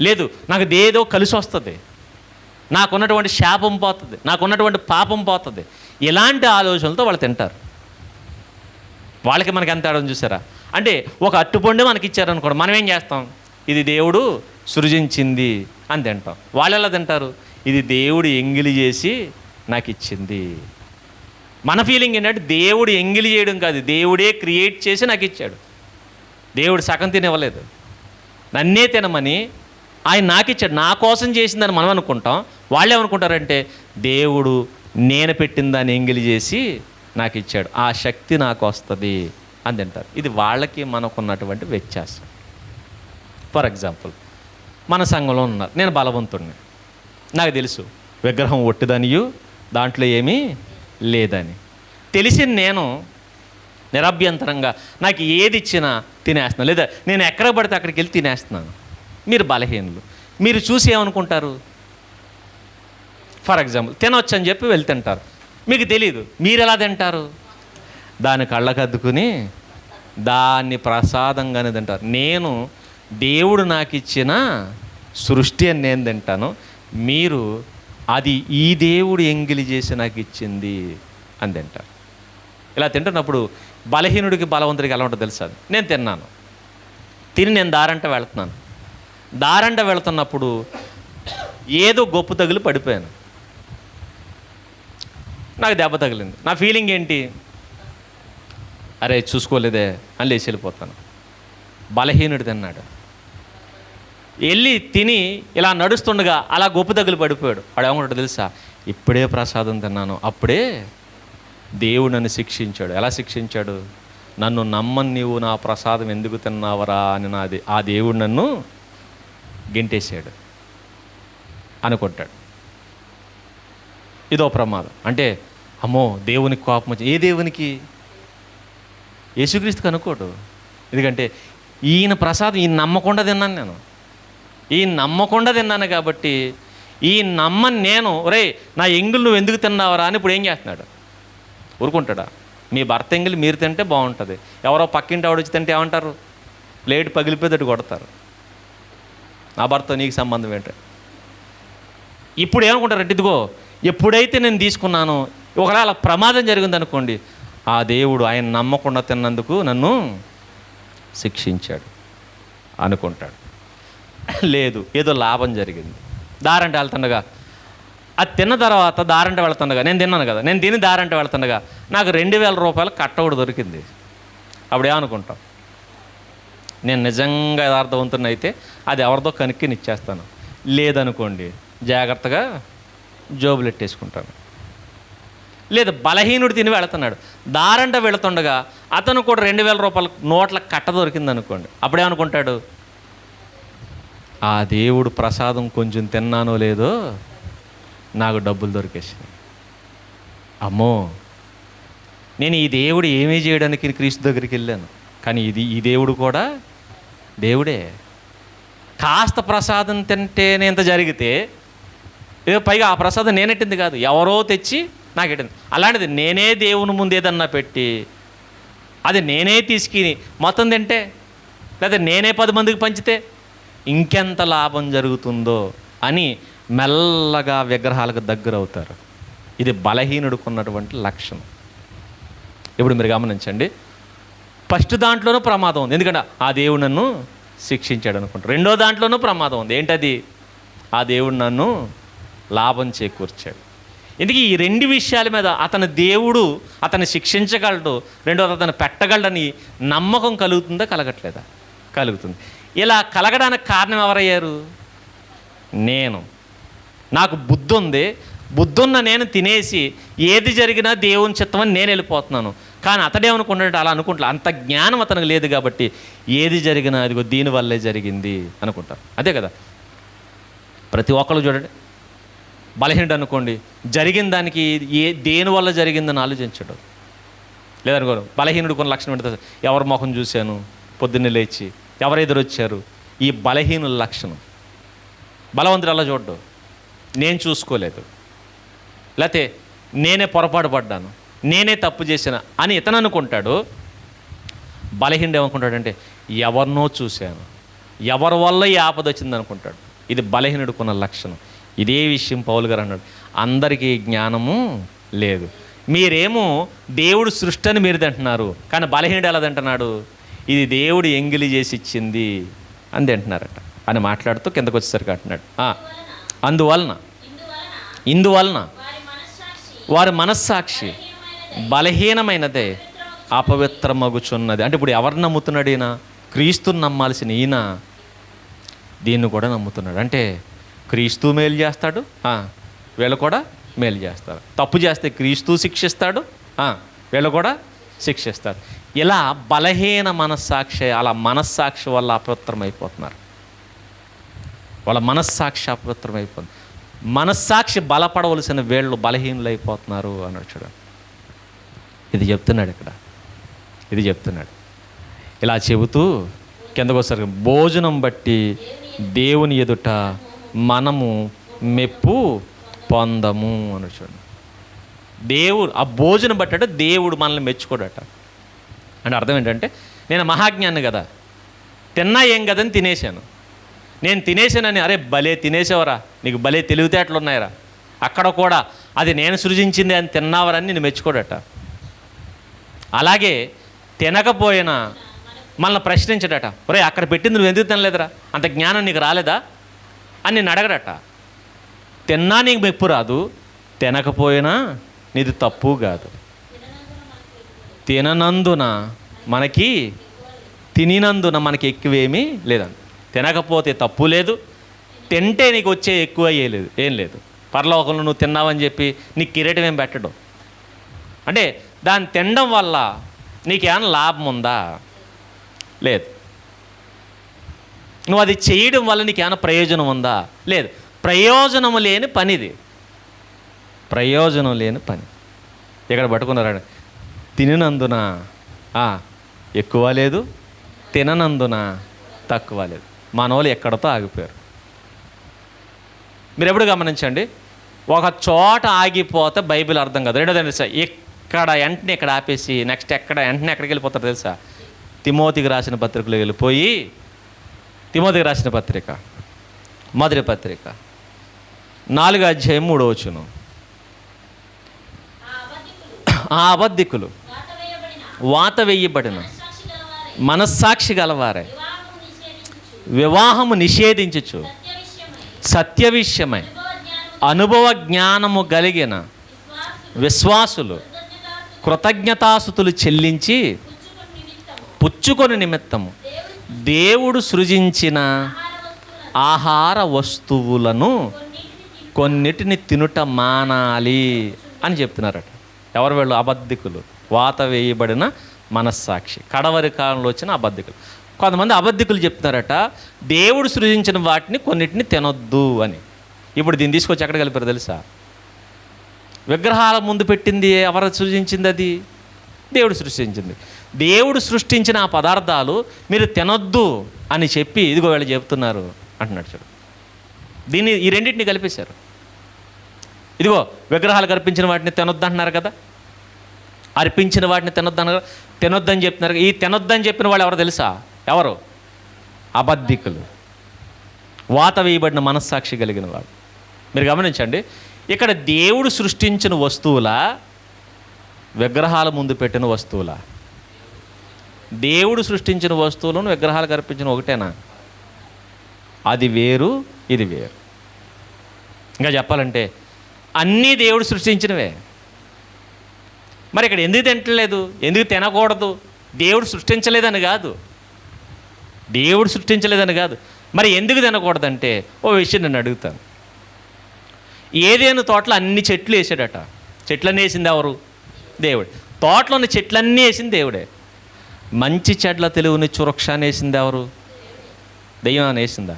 S1: లేదు, నాకు ఏదో కలిసి వస్తుంది, నాకున్నటువంటి శాపం పోతుంది, నాకున్నటువంటి పాపం పోతుంది. ఇలాంటి ఆలోచనలతో వాళ్ళు తింటారు. వాళ్ళకి మనకి ఎంత ఆడడం చూసారా? అంటే ఒక అట్టుపండు మనకి ఇచ్చారనుకోండి, మనం ఏం చేస్తాం? ఇది దేవుడు సృజించింది అని తింటాం. వాళ్ళు ఎలా తింటారు? ఇది దేవుడు ఎంగిలి చేసి నాకు ఇచ్చింది. మన ఫీలింగ్ ఏంటంటే దేవుడు ఎంగిలి చేయడం కాదు, దేవుడే క్రియేట్ చేసి నాకు ఇచ్చాడు. దేవుడు సగం తినివ్వలేదు, నన్నే తినమని ఆయన నాకు ఇచ్చాడు. నా కోసం చేసిందని మనం అనుకుంటాం. వాళ్ళు ఏమనుకుంటారంటే దేవుడు నేను పెట్టిన దాన్ని ఎంగిలి చేసి నాకు ఇచ్చాడు, ఆ శక్తి నాకు వస్తుంది అని తింటారు. ఇది వాళ్ళకి మనకున్నటువంటి వ్యత్యాసం. ఫర్ ఎగ్జాంపుల్, మన సంఘంలో ఉన్నారు, నేను బలవంతుడిని, నాకు తెలుసు విగ్రహం ఒట్టిదనియు దాంట్లో ఏమీ లేదని తెలిసి నేను నిరభ్యంతరంగా నాకు ఏది ఇచ్చినా తినేస్తున్నాను, లేదా నేను ఎక్కడ పడితే అక్కడికి వెళ్ళి తినేస్తున్నాను. మీరు బలహీనులు, మీరు చూసి ఏమనుకుంటారు? ఫర్ ఎగ్జాంపుల్, తినొచ్చు అని చెప్పి వెళ్ళి తింటారు, మీకు తెలియదు, మీరు ఎలా తింటారు? దాని కళ్ళకద్దుకుని దాన్ని ప్రసాదంగానే తింటారు. నేను దేవుడు నాకు ఇచ్చిన సృష్టి అని నేను తింటాను, మీరు అది ఈ దేవుడు ఎంగిలి చేసి నాకు ఇచ్చింది అని తింటారు. ఇలా తింటున్నప్పుడు బలహీనుడికి బలవంతుడికి ఎలా ఉంటుందో తెలుసా? నేను తిన్నాను, తిని నేను దారంట వెళుతున్నాను, దారంట వెళుతున్నప్పుడు ఏదో గొప్ప తగిలి పడిపోయాను, నాకు దెబ్బ తగిలింది. నా ఫీలింగ్ ఏంటి? అరే చూసుకోలేదే అని లేచి వెళ్ళిపోతాను. బలహీనుడు తిన్నాడు, వెళ్ళి తిని ఇలా నడుస్తుండగా అలా గొప్ప తగిలి పడిపోయాడు. వాడు ఏమంటాడు తెలుసా? ఇప్పుడే ప్రసాదం తిన్నాను, అప్పుడే దేవుడు నన్ను శిక్షించాడు. ఎలా శిక్షించాడు? నన్ను నమ్మని నీవు నా ప్రసాదం ఎందుకు తిన్నావరా అని ఆ దేవుడు నన్ను గెంటేశాడు అనుకుంటాడు. ఇదో ప్రమాదం. అంటే అమ్మో దేవునికి కోపం వచ్చి, ఏ దేవునికి? యేసుక్రీస్తుకి అనుకోడు. ఎందుకంటే ఈయన ప్రసాదం ఈయన నమ్మకుండా తిన్నాను, నేను ఈయన నమ్మకుండా తిన్నాను కాబట్టి ఈ నమ్మని నేను, ఒరే నా ఎంగిల్ నువ్వు ఎందుకు తిన్నావరా అని ఇప్పుడు ఏం చేస్తున్నాడు? ఊరుకుంటాడా? మీ భర్త ఎంగిల్ మీరు తింటే బాగుంటుంది, ఎవరో పక్కింటి ఆవిడ వచ్చి తింటే ఏమంటారు? ప్లేట్ పగిలిపోయేటట్టు కొడతారు. నా భర్త నీకు సంబంధం ఏంటి? ఇప్పుడు ఏమనుకుంటారు? ఇదిగో ఎప్పుడైతే నేను తీసుకున్నానో ఒకవేళ ప్రమాదం జరిగిందనుకోండి, ఆ దేవుడు ఆయన నమ్మకుండా తిన్నందుకు నన్ను శిక్షించాడు అనుకుంటాడు. లేదు, ఏదో లాభం జరిగింది. దారంటే వెళ్తుండగా, అది తిన్న తర్వాత దారంటే వెళ్తుండగా, నేను తిన్నాను కదా, నేను తిని దారంటే వెళ్తుండగా నాకు 2000 రూపాయలు కట్టవుడు దొరికింది. అప్పుడు ఏమనుకుంటాం? నేను నిజంగా యథార్థవంతుని అయితే అది ఎవరిదో కనుక్కిని ఇచ్చేస్తాను, లేదనుకోండి జాగ్రత్తగా జోబులు ఎట్టేసుకుంటాను. లేదు, బలహీనుడు తిని వెళుతున్నాడు, దారంట వెళుతుండగా అతను కూడా 2000 రూపాయల నోట్ల కట్ట దొరికింది అనుకోండి, అప్పుడేమనుకుంటాడు? ఆ దేవుడు ప్రసాదం కొంచెం తిన్నానో లేదో నాకు డబ్బులు దొరికేసాయి. అమ్మో, నేను ఈ దేవుడు ఏమీ చేయడానికి క్రీస్తు దగ్గరికి వెళ్ళాను, కానీ ఈ దేవుడు కూడా దేవుడే. కాస్త ప్రసాదం తింటేనే ఇంత జరిగితే, ఏదో పైగా ఆ ప్రసాదం నేనెట్టింది కాదు, ఎవరో తెచ్చి నాకెట్టింది. అలాంటిది నేనే దేవుని ముందు ఏదన్నా పెట్టి అది నేనే తీసుకుని మొత్తం తింటే, లేదా నేనే 10 మందికి పంచితే ఇంకెంత లాభం జరుగుతుందో అని మెల్లగా విగ్రహాలకు దగ్గర అవుతారు. ఇది బలహీనుడికి ఉన్నటువంటి లక్షణం. ఇప్పుడు మీరు గమనించండి, ఫస్ట్ దాంట్లోనూ ప్రమాదం ఉంది, ఎందుకంటే ఆ దేవుడు నన్ను శిక్షించాడు అనుకుంటారు. రెండో దాంట్లోనూ ప్రమాదం ఉంది, ఏంటది? ఆ దేవుడు నన్ను లాభం చేకూర్చాడు. ఎందుకు? ఈ 2 విషయాల మీద అతని దేవుడు అతన్ని శిక్షించగలడు, రెండోది అతను పెట్టగలడని నమ్మకం కలుగుతుందా కలగట్లేదా? కలుగుతుంది. ఇలా కలగడానికి కారణం ఎవరయ్యారు? నేను. నాకు బుద్ధి ఉంది, బుద్ధున్న నేను తినేసి ఏది జరిగినా దేవుని చిత్తమని నేను వెళ్ళిపోతున్నాను. కానీ అతడేమనుకుంటాడు? అలా అనుకుంటా, అంత జ్ఞానం అతనికి లేదు కాబట్టి ఏది జరిగినా అదిగో దీనివల్లే జరిగింది అనుకుంటారు. అదే కదా, ప్రతి ఒక్కళ్ళు చూడండి, బలహీనుడు అనుకోండి, జరిగిన దానికి దేనివల్ల జరిగిందని ఆలోచించడం లేదనుకో. బలహీనుడు కొన్ని లక్షణం పెడతారు, ఎవరి ముఖం చూశాను, పొద్దున్నే లేచి ఎవరు ఎదురొచ్చారు, ఈ బలహీనుల లక్షణం. బలవంతుడు అలా చూడ్డు, నేను చూసుకోలేదు, లేకపోతే నేనే పొరపాటు పడ్డాను, నేనే తప్పు చేసిన అని ఇతను అనుకుంటాడు. బలహీనుడు ఏమనుకుంటాడంటే ఎవరినో చూశాను, ఎవరి వల్ల ఈ ఆపద వచ్చింది అనుకుంటాడు. ఇది బలహీనుడుకున్న లక్షణం. ఇదే విషయం పౌలు గారు అన్నాడు, అందరికీ జ్ఞానము లేదు. మీరేమో దేవుడు సృష్టి అని మీరు తింటున్నారు, కానీ బలహీనుడు ఎలా తింటున్నాడు? ఇది దేవుడు ఎంగిలి చేసి ఇచ్చింది అని తింటున్నారట అని మాట్లాడుతూ కిందకు వచ్చేసరికి అంటున్నాడు, ఇందువలన వారి మనస్సాక్షి బలహీనమైనదే అపవిత్రమగుచున్నది. అంటే ఇప్పుడు ఎవరు నమ్ముతున్నాడు ఈయన? క్రీస్తుని నమ్మాల్సిన ఈయన దీన్ని కూడా నమ్ముతున్నాడు. అంటే క్రీస్తు మేలు చేస్తాడు, వీళ్ళు కూడా మేలు చేస్తారు. తప్పు చేస్తే క్రీస్తు శిక్షిస్తాడు, వీళ్ళు కూడా శిక్షిస్తారు. ఇలా బలహీన మనస్సాక్షి, అలా మనస్సాక్షి వల్ల అపవిత్రమైపోతున్నారు. వాళ్ళ మనస్సాక్షి అపవిత్రమైపోతుంది. మనస్సాక్షి బలపడవలసిన వీళ్ళు బలహీనులైపోతున్నారు అన్నాడు. చూడండి, ఇది చెప్తున్నాడు ఇక్కడ, ఇది చెప్తున్నాడు. ఇలా చెబుతూ కిందకోసారి భోజనం బట్టి దేవుని ఎదుట మనము మెప్పు పొందము అని చూడండి. దేవుడు ఆ భోజనం బట్టట దేవుడు మనల్ని మెచ్చుకోడట. అంటే అర్థం ఏంటంటే, నేను మహాజ్ఞాన్ని కదా, తిన్నా ఏం కదని తినేశాను. నేను తినేశానని, అరే భలే తినేసేవరా, నీకు భలే తెలివితేటలు ఉన్నాయరా, అక్కడ కూడా అది నేను సృజించింది అని తిన్నావరని నేను మెచ్చుకోడట. అలాగే తినకపోయినా మనల్ని ప్రశ్నించడట, ఒరే అక్కడ పెట్టింది నువ్వు ఎందుకు తినలేదురా, అంత జ్ఞానం నీకు రాలేదా అని నేను అడగడట. తిన్నా నీకు మెప్పు రాదు, తినకపోయినా నీది తప్పు కాదు. తిననందున మనకి, తినినందున మనకి ఎక్కువేమీ లేదండి. తినకపోతే తప్పు లేదు, తింటే నీకు వచ్చే ఎక్కువ లేదు, ఏం లేదు. పరలోకంలో నువ్వు తిన్నావని చెప్పి నీకు కిరీటం ఏం పెట్టడు. అంటే దాన్ని తినడం వల్ల నీకేమైనా లాభం ఉందా? లేదు. నువ్వు అది చేయడం వల్ల నీకేమైనా ప్రయోజనం ఉందా? లేదు. ప్రయోజనం లేని పనిది, ప్రయోజనం లేని పని. ఇక్కడ పట్టుకున్నారా, తినినందున ఎక్కువ లేదు, తిననందున తక్కువ లేదు. మనోళ్ళు ఎక్కడితో ఆగిపోయారు. మీరు ఎప్పుడు గమనించండి, ఒక చోట ఆగిపోతే బైబిల్ అర్థం కాదు. రెండోది తెలుసా, ఇక్కడ వెంటనే ఇక్కడ ఆపేసి నెక్స్ట్ వెంటనే ఎక్కడికి వెళ్ళిపోతారు తెలుసా? తిమోతికి రాసిన పత్రికలో వెళ్ళిపోయి, తిమోతికి రాసిన పత్రిక మొదటి పత్రిక 4వ అధ్యాయం 3వ వచనం, ఆ అబద్ధికులు వాత వేయబడిన మనస్సాక్షి గలవారే వివాహము నిషేధించుచు సత్య విషయమై అనుభవ జ్ఞానము కలిగిన విశ్వాసులు కృతజ్ఞతాస్తుతులు చెల్లించి పుచ్చుకొని నిమిత్తము దేవుడు సృజించిన ఆహార వస్తువులను కొన్నిటిని తినుట మానాలి అని చెప్తున్నారట. ఎవరు వీళ్ళు? అబద్ధికులు, వాత వేయబడిన మనస్సాక్షి, కడవరి కాలంలో వచ్చిన అబద్ధికులు. కొంతమంది అబద్ధికులు చెప్తున్నారట, దేవుడు సృజించిన వాటిని కొన్నిటిని తినొద్దు అని. ఇప్పుడు దీన్ని తీసుకొచ్చి ఎక్కడ కలిపారు తెలుసా? విగ్రహాల ముందు పెట్టింది ఎవరు సృజించింది? అది దేవుడు సృష్టించింది. దేవుడు సృష్టించిన ఆ పదార్థాలు మీరు తినొద్దు అని చెప్పి ఇదిగో వీళ్ళు చెప్తున్నారు అంటున్నాడు. చూడు, ఈ రెండింటిని కలిపేశారు. ఇదిగో విగ్రహాలు కల్పించిన వాటిని తినొద్దు అంటున్నారు కదా, అర్పించిన వాటిని తినొద్దు అన్నారు, తినొద్దని చెప్తున్నారు. ఈ తినొద్దని చెప్పిన వాళ్ళు ఎవరు తెలుసా? ఎవరు? అబద్ధికులు, వాత వేయబడిన మనస్సాక్షి కలిగిన వాడు. మీరు గమనించండి, ఇక్కడ దేవుడు సృష్టించిన వస్తువుల, విగ్రహాల ముందు పెట్టిన వస్తువుల? దేవుడు సృష్టించిన వస్తువులను విగ్రహాలు కల్పించిన ఒకటేనా? అది వేరు, ఇది వేరు. ఇంకా చెప్పాలంటే అన్నీ దేవుడు సృష్టించినవే. మరి ఇక్కడ ఎందుకు తింటలేదు, ఎందుకు తినకూడదు? దేవుడు సృష్టించలేదని కాదు, దేవుడు సృష్టించలేదని కాదు. మరి ఎందుకు తినకూడదంటే ఓ విషయం నేను అడుగుతాను. ఏదేను తోటలో అన్ని చెట్లు వేసాడట. చెట్లన్నీ వేసింది ఎవరు? దేవుడు. తోటలోని చెట్లన్నీ వేసింది దేవుడే. మంచి చెడ్ల తెలివిని చురక్షాన్ని వేసింది ఎవరు? దెయ్యం వేసిందా?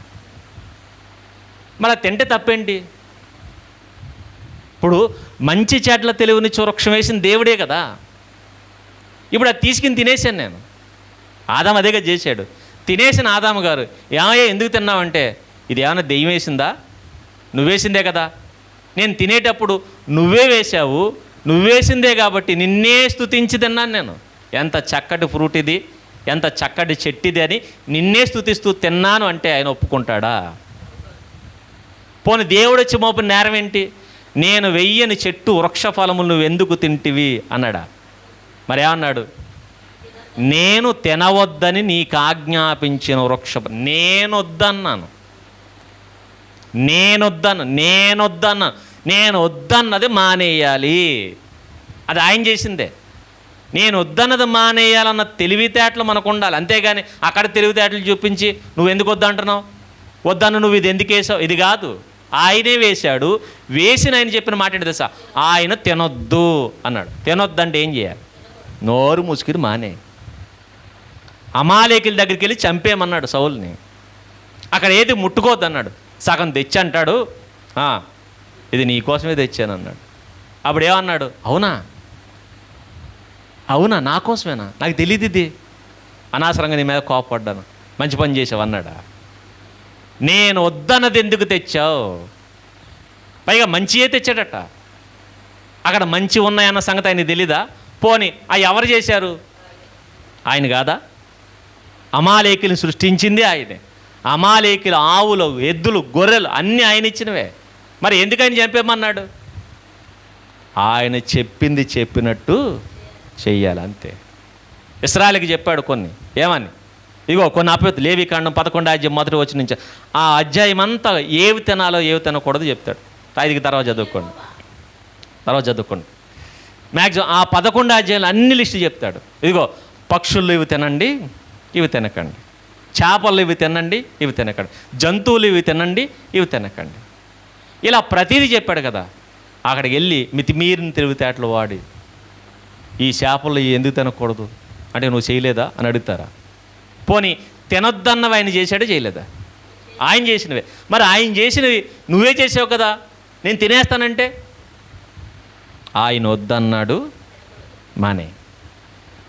S1: మరి తింటే తప్పేంటి? ఇప్పుడు మంచి చెడ్ల తెలివిని చురక్షం వేసిన దేవుడే కదా. ఇప్పుడు అది తీసుకుని తినేసాను నేను. ఆదాము అదేగా చేశాడు. తినేసిన ఆదాము గారు ఏమయ్యా ఎందుకు తిన్నావంటే, ఇది ఏమైనా దెయ్యం వేసిందా? నువ్వేసిందే కదా. నేను తినేటప్పుడు నువ్వే వేశావు, నువ్వేసిందే కాబట్టి నిన్నే స్తుతించి తిన్నాను నేను. ఎంత చక్కటి ఫ్రూట్ ఇది, ఎంత చక్కటి చెట్టిది అని నిన్నే స్తుతిస్తూ తిన్నాను అంటే ఆయన ఒప్పుకుంటాడా? పోనీ దేవుడు వచ్చి మోపిన నేరం ఏంటి? నేను వెయ్యని చెట్టు వృక్ష ఫలములు నువ్వు ఎందుకు తింటివి అన్నాడా? మరి ఏమన్నాడు? నేను తినవద్దని నీకు ఆజ్ఞాపించిన వృక్ష, నేనొద్దన్నాను, నేను వద్దన్నది మానేయాలి. అది ఆయన చేసిందే. నేను వద్దన్నది మానేయాలన్న తెలివితేటలు మనకు ఉండాలి. అంతేగాని అక్కడ తెలివితేటలు చూపించి నువ్వు ఎందుకు వద్దంటున్నావు, వద్దన్న నువ్వు ఇది ఎందుకు వేసావు, ఇది కాదు. ఆయనే వేశాడు. వేసిన ఆయన చెప్పిన మాట ఏంటి తెలుసా? ఆయన తినొద్దు అన్నాడు. తినొద్దు అంటే ఏం చేయాలి? నోరు మూసుకుని మానే. అమాలేకుల దగ్గరికి వెళ్ళి చంపేయమన్నాడు సౌలుని. అక్కడ ఏది ముట్టుకోవద్దు అన్నాడు. సగం తెచ్చి అంటాడు, ఇది నీ కోసమే తెచ్చాను అన్నాడు. అప్పుడు ఏమన్నాడు? అవునా అవునా నా కోసమేనా, నాకు తెలియదు, ఇది అనవసరంగా నీ మీద కోపపడ్డాను, మంచి పని చేసావు అన్నాడా? నేను వద్దన్నది ఎందుకు తెచ్చావు? పైగా మంచియే తెచ్చాడట. అక్కడ మంచి ఉన్నాయన్న సంగతి ఆయనకి తెలీదా? పోనీ అవి ఎవరు చేశారు? ఆయన కాదా? అమాలేకులు సృష్టించింది ఆయనే. అమాలేకులు ఆవులు, ఎద్దులు, గొర్రెలు అన్నీ ఆయన ఇచ్చినవే. మరి ఎందుకు ఆయన చంపేమన్నాడు? ఆయన చెప్పింది చెప్పినట్టు చెయ్యాలి, అంతే. ఇశ్రాయేలుకి చెప్పాడు కొన్ని, ఏమని? ఇగో కొన్ని అపవిత్ర, లేవికాండం 11వ అధ్యాయం మొదటి వచనం నుంచి ఆ అధ్యాయం అంతా ఏవి తినాలో ఏవి తినకూడదు చెప్తాడు. 5కి తర్వాత చదువుకోండి. మ్యాక్సిమం ఆ 11వ అధ్యాయంలో అన్ని లిస్టు చెప్తాడు. ఇదిగో పక్షులు ఇవి తినండి, ఇవి తినకండి. చేపలు ఇవి తినండి, ఇవి తినకండి. జంతువులు ఇవి తినండి, ఇవి తినకండి. ఇలా ప్రతిదీ చెప్పాడు కదా. అక్కడికి వెళ్ళి మితిమీరిన తెలివితేటలు వాడి ఈ చేపలు ఎందుకు తినకూడదు అంటే నువ్వు చేయలేదా అని అడుగుతారా? పోనీ తినొద్దన్నవి ఆయన చేశాడే చేయలేదా? ఆయన చేసినవే. మరి ఆయన చేసినవి నువ్వే చేసావు కదా, నేను తినేస్తానంటే? ఆయన వద్దన్నాడు, మానే.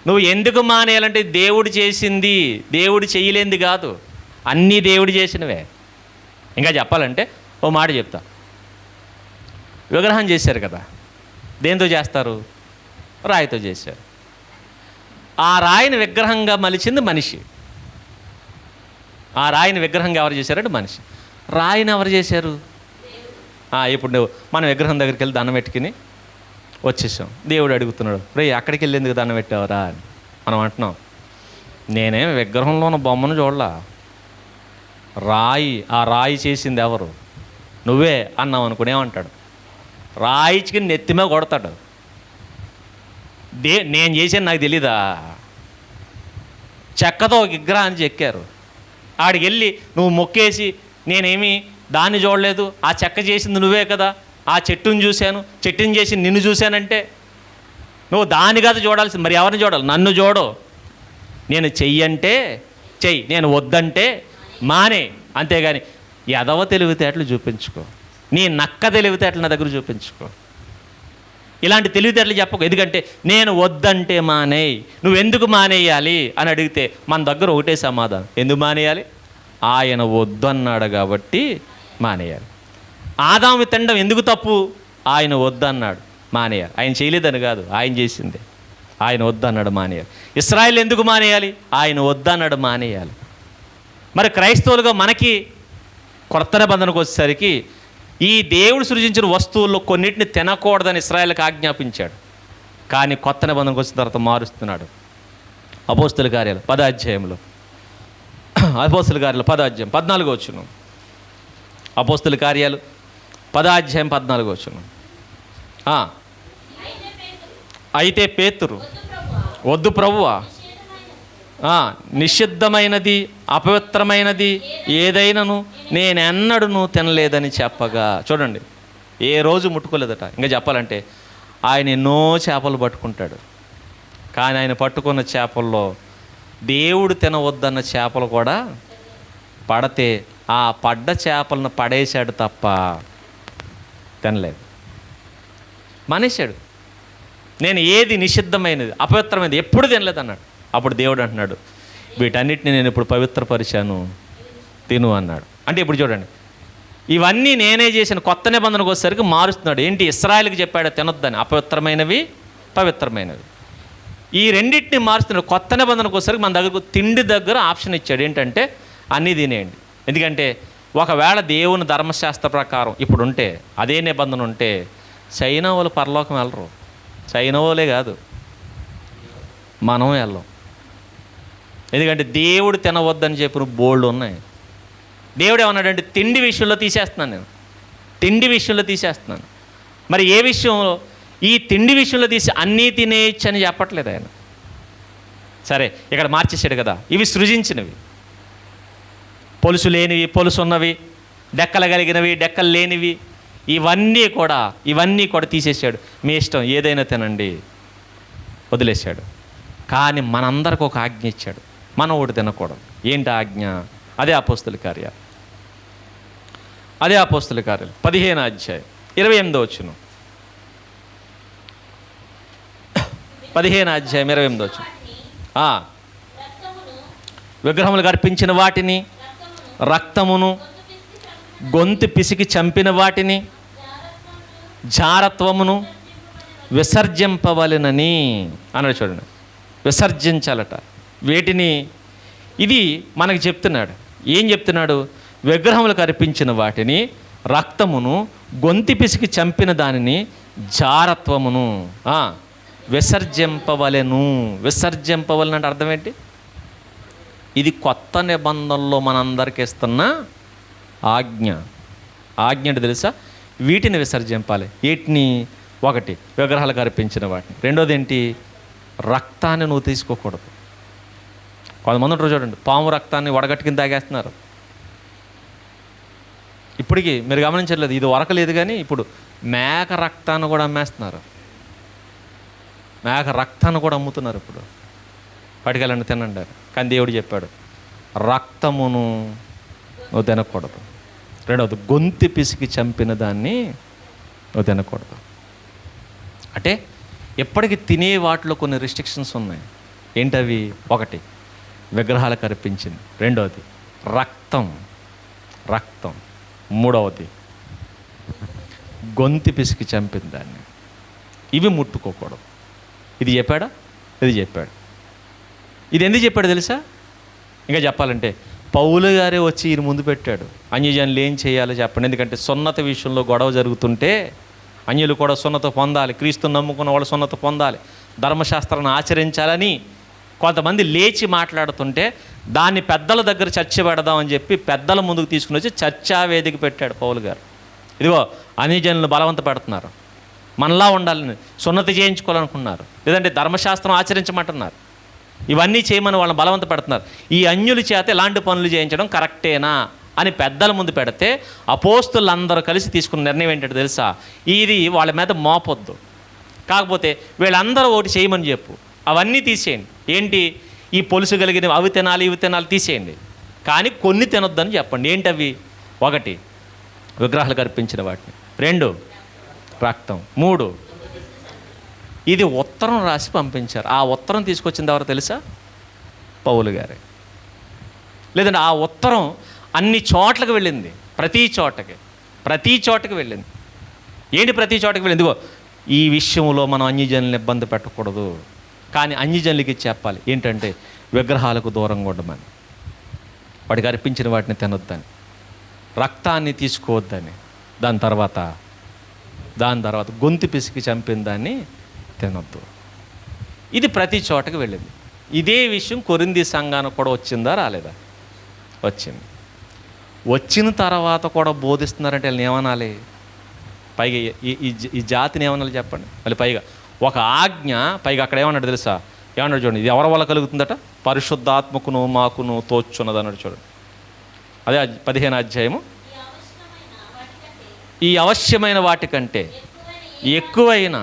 S1: నువ్వు ఎందుకు మానేయాలంటే దేవుడు చేసింది, దేవుడు చేయలేంది కాదు, అన్నీ దేవుడు చేసినవే. ఇంకా చెప్పాలంటే ఓ మాట చెప్తా. విగ్రహం చేశారు కదా, దేంతో చేస్తారు? రాయితో చేశారు. ఆ రాయిని విగ్రహంగా మలిచింది మనిషి. ఆ రాయిని విగ్రహంగా ఎవరు చేశారంటే మనిషి. రాయిని ఎవరు చేశారు? ఇప్పుడు నువ్వు మన విగ్రహం దగ్గరికి వెళ్ళి దండం పెట్టుకుని వచ్చేసాం. దేవుడు అడుగుతున్నాడు, రే అక్కడికి వెళ్ళేందుకు దండం పెట్టావరా అని మనం అంటున్నాం. నేనేం విగ్రహంలో ఉన్న బొమ్మను చూడలా, ఆ రాయి చేసింది ఎవరు? నువ్వే అన్నావు అనుకునేమంటాడు. రాయికి నెత్తిమే కొడతాడు. నేను చేసాను నాకు తెలీదా? చెక్కతో ఒక విగ్రహాన్ని చెక్కారు. ఆడికి వెళ్ళి నువ్వు మొక్కేసి నేనేమి దాన్ని చూడలేదు, ఆ చెక్క చేసింది నువ్వే కదా, ఆ చెట్టుని చూశాను, చెట్టుని చేసి నిన్ను చూశానంటే నువ్వు దాని కదా చూడాల్సింది. మరి ఎవరిని చూడాలి? నన్ను చూడు. నేను చెయ్యంటే చెయ్యి, నేను వద్దంటే మానే. అంతేగాని ఎదవ తెలివితేటలు చూపించుకో, నీ నక్క తెలివితేటలు నా దగ్గర చూపించుకో. ఇలాంటి తెలివితేటలు చెప్పకు. ఎందుకంటే నేను వద్దంటే మానేయి. నువ్వెందుకు మానేయాలి అని అడిగితే మన దగ్గర ఒకటే సమాధానం, ఎందుకు మానేయాలి? ఆయన వద్దన్నాడు కాబట్టి మానేయాలి. ఆదాము తినడం ఎందుకు తప్పు? ఆయన వద్దన్నాడు, మానేయాలి. ఆయన చేయలేదని కాదు, ఆయన చేసిందే. ఆయన వద్దన్నాడు, మానేయాలి. ఇశ్రాయేలు ఎందుకు మానేయాలి? ఆయన వద్దన్నాడు, మానేయాలి. మరి క్రైస్తవులుగా మనకి కొత్త నిబంధనకు వచ్చేసరికి ఈ దేవుడు సృజించిన వస్తువుల్లో కొన్నిటిని తినకూడదని ఇశ్రాయేలుకి ఆజ్ఞాపించాడు. కానీ కొత్త నిబంధనకు వచ్చిన తర్వాత మారుస్తున్నాడు. అపోస్తుల కార్యాలు 10వ అధ్యాయంలో, అపోస్తుల కార్యాలు 10వ అధ్యాయం 14వ వచనం. అపోస్తుల కార్యాలు 10వ అధ్యాయం 14వ వచనం. అయితే పేతురు, వద్దు ప్రభువా, నిషిద్ధమైనది అపవిత్రమైనది ఏదైనాను నేనెన్నడూ తినలేదని చెప్పగా. చూడండి, ఏ రోజు ముట్టుకోలేదట. ఇంకా చెప్పాలంటే ఆయన ఎన్నో చేపలు పట్టుకుంటాడు. కానీ ఆయన పట్టుకున్న చేపల్లో దేవుడు తినవద్దన్న చేపలు కూడా పడితే ఆ పడ్డ చేపలను పడేశాడు తప్ప తినలేదు, మానేశాడు. నేను ఏది నిషిద్ధమైనది అపవిత్రమైనది ఎప్పుడు తినలేదు అన్నాడు. అప్పుడు దేవుడు అంటున్నాడు, వీటన్నిటిని నేను ఇప్పుడు పవిత్రపరిచాను, తిను అన్నాడు. అంటే ఇప్పుడు చూడండి, ఇవన్నీ నేనే చేసిన కొత్త నిబంధనకు వచ్చేసరికి మారుస్తున్నాడు. ఏంటి? ఇశ్రాయేలుకి చెప్పాడు తినొద్దని, అపవిత్రమైనవి పవిత్రమైనవి. ఈ రెండింటిని మారుస్తున్నాడు. కొత్త నిబంధనకు వచ్చేసరికి మన దగ్గరకు తిండి దగ్గర ఆప్షన్ ఇచ్చాడు. ఏంటంటే అన్నీ తినేయండి. ఎందుకంటే ఒకవేళ దేవుని ధర్మశాస్త్ర ప్రకారం ఇప్పుడు ఉంటే, అదే నిబంధన ఉంటే చైనా వాళ్ళు పరలోకం వెళ్ళరు. చైనా వాళ్ళే కాదు, మనం వెళ్ళం. ఎందుకంటే దేవుడు తినవద్దని చెప్పిన బోల్డ్ ఉన్నాయి. దేవుడు ఏమన్నాడంటే తిండి విషయంలో తీసేస్తున్నాను, నేను తిండి విషయంలో తీసేస్తున్నాను. మరి ఏ విషయంలో? ఈ తిండి విషయంలో తీసి అన్నీ తినేయచ్చు అని చెప్పట్లేదు ఆయన. సరే, ఇక్కడ మార్చేసాడు కదా, ఇవి సృజించినవి, పొలుసు లేనివి, పొలుసు ఉన్నవి, డెక్కలు కలిగినవి, డెక్కలు లేనివి, ఇవన్నీ కూడా తీసేసాడు. మీ ఇష్టం ఏదైనా తినండి, వదిలేశాడు. కానీ మనందరికి ఒక ఆజ్ఞ ఇచ్చాడు, మనం ఒకటి తినకూడదు. ఏంటి ఆజ్ఞ? అదే అపోస్తుల కార్యాలు 15వ అధ్యాయం 28వ వచనం. 15వ అధ్యాయం 28వ వచనం. విగ్రహములకు అర్పించిన వాటిని, రక్తమును, గొంతు పిసికి చంపిన వాటిని, జారత్వమును విసర్జింపవలెనని అన్నాడు. చూడండి, విసర్జించాలట వేటిని. ఇది మనకు చెప్తున్నాడు. ఏం చెప్తున్నాడు? విగ్రహములకు అర్పించిన వాటిని, రక్తమును, గొంతు పిసికి చంపిన దానిని, జారత్వమును విసర్జింపవలెను. విసర్జింపవలనంటే అర్థం ఏంటి? ఇది కొత్త నిబంధనలో మనందరికి ఇస్తున్న ఆజ్ఞ. ఆజ్ఞ అంటే తెలుసా? వీటిని విసర్జింపాలి. వీటిని, ఒకటి విగ్రహాలకు అర్పించిన వాటిని, రెండోది ఏంటి? రక్తాన్ని నువ్వు తీసుకోకూడదు. కొంతమంది ఉంటారు చూడండి, పాము రక్తాన్ని వడగట్టు కింద తాగేస్తున్నారు. ఇప్పటికీ మీరు గమనించట్లేదు, ఇది వరకలేదు కానీ ఇప్పుడు మేక రక్తాన్ని కూడా అమ్మేస్తున్నారు. మేక రక్తాన్ని కూడా అమ్ముతున్నారు ఇప్పుడు. పట్టుకెళ్ళండి, తినండి. కానీ దేవుడు చెప్పాడు, రక్తమును నువ్వు తినకూడదు. రెండవది, గొంతు పిసికి చంపిన దాన్ని నువ్వు తినకూడదు. అంటే ఎప్పటికీ తినే వాటిలో కొన్ని రిస్ట్రిక్షన్స్ ఉన్నాయి. ఏంటవి? ఒకటి విగ్రహాలకు అర్పించింది, రెండవది రక్తం, మూడవది గొంతు పిసికి చంపిన దాన్ని. ఇవి ముట్టుకోకూడదు. ఇది చెప్పాడా? ఇది చెప్పాడు. ఇది ఎందుకు చెప్పాడు తెలుసా? ఇంకా చెప్పాలంటే పౌలు గారే వచ్చి ఈయన ముందు పెట్టాడు, అన్యజనులు ఏం చేయాలో చెప్పండి. ఎందుకంటే సున్నత విషయంలో గొడవ జరుగుతుంటే అన్యులు కూడా సున్నత పొందాలి, క్రీస్తుని నమ్ముకున్న వాళ్ళు సున్నత పొందాలి, ధర్మశాస్త్రాన్ని ఆచరించాలని కొంతమంది లేచి మాట్లాడుతుంటే దాన్ని పెద్దల దగ్గర చర్చ పెడదామని చెప్పి పెద్దల ముందుకు తీసుకుని వచ్చి చర్చా వేదిక పెట్టాడు పౌలు గారు. ఇదిగో అన్యజనులను బలవంత పెడుతున్నారు, మనలా ఉండాలని, సున్నతి చేయించుకోవాలనుకున్నారు, లేదంటే ధర్మశాస్త్రం ఆచరించమంటున్నారు, ఇవన్నీ చేయమని వాళ్ళని బలవంత పెడుతున్నారు. ఈ అన్యుల చేత ఇలాంటి పనులు చేయించడం కరెక్టేనా అని పెద్దల ముందు పెడితే అపోస్తులందరూ కలిసి తీసుకున్న నిర్ణయం ఏంటంటే తెలుసా? ఇది వాళ్ళ మీద మోపొద్దు, కాకపోతే వీళ్ళందరూ ఒకటి చేయమని చెప్పు, అవన్నీ తీసేయండి. ఏంటి? ఈ పొలుసు కలిగినవి అవి తినాలి, ఇవి తినాలి తీసేయండి, కానీ కొన్ని తినొద్దని చెప్పండి. ఏంటవి? ఒకటి విగ్రహాలకు అర్పించిన వాటిని, రెండు రక్తం, మూడు ఇది ఉత్తరం రాసి పంపించారు. ఆ ఉత్తరం తీసుకొచ్చింది ఎవరో తెలుసా? పౌలు గారే. లేదంటే ఆ ఉత్తరం అన్ని చోట్లకు వెళ్ళింది, ప్రతి చోటకి వెళ్ళింది. ఏంటి ప్రతి చోటకి వెళ్ళింది? ఇదిగో ఈ విషయంలో మనం అన్యజనులను ఇబ్బంది పెట్టకూడదు, కానీ అన్యజనులకి చెప్పాలి ఏంటంటే విగ్రహాలకు దూరంగా ఉండమని, వాడికి అర్పించిన వాటిని తినొద్దని, రక్తాన్ని తీసుకోవద్దని, దాని తర్వాత గొంతు పిసికి చంపిన దాన్ని తినొద్దు. ఇది ప్రతి చోటకి వెళ్ళింది. ఇదే విషయం కొరింథీ సంఘానికి కూడా వచ్చిందా రాలేదా? వచ్చింది. వచ్చిన తర్వాత కూడా బోధిస్తున్నారంటే వీళ్ళని ఏమనాలి? పైగా ఈ జాతిని ఏమనాలి చెప్పండి? మళ్ళీ పైగా ఒక ఆజ్ఞ, పైగా అక్కడ ఏమన్నాడు తెలుసా? ఏమన్నాడు చూడండి, ఇది ఎవరి వల్ల కలుగుతుందట? పరిశుద్ధాత్మకును మాకును తోచున్నది అన్నాడు చూడండి. అదే 15వ అధ్యాయము. ఈ అవశ్యమైన వాటికంటే ఎక్కువైన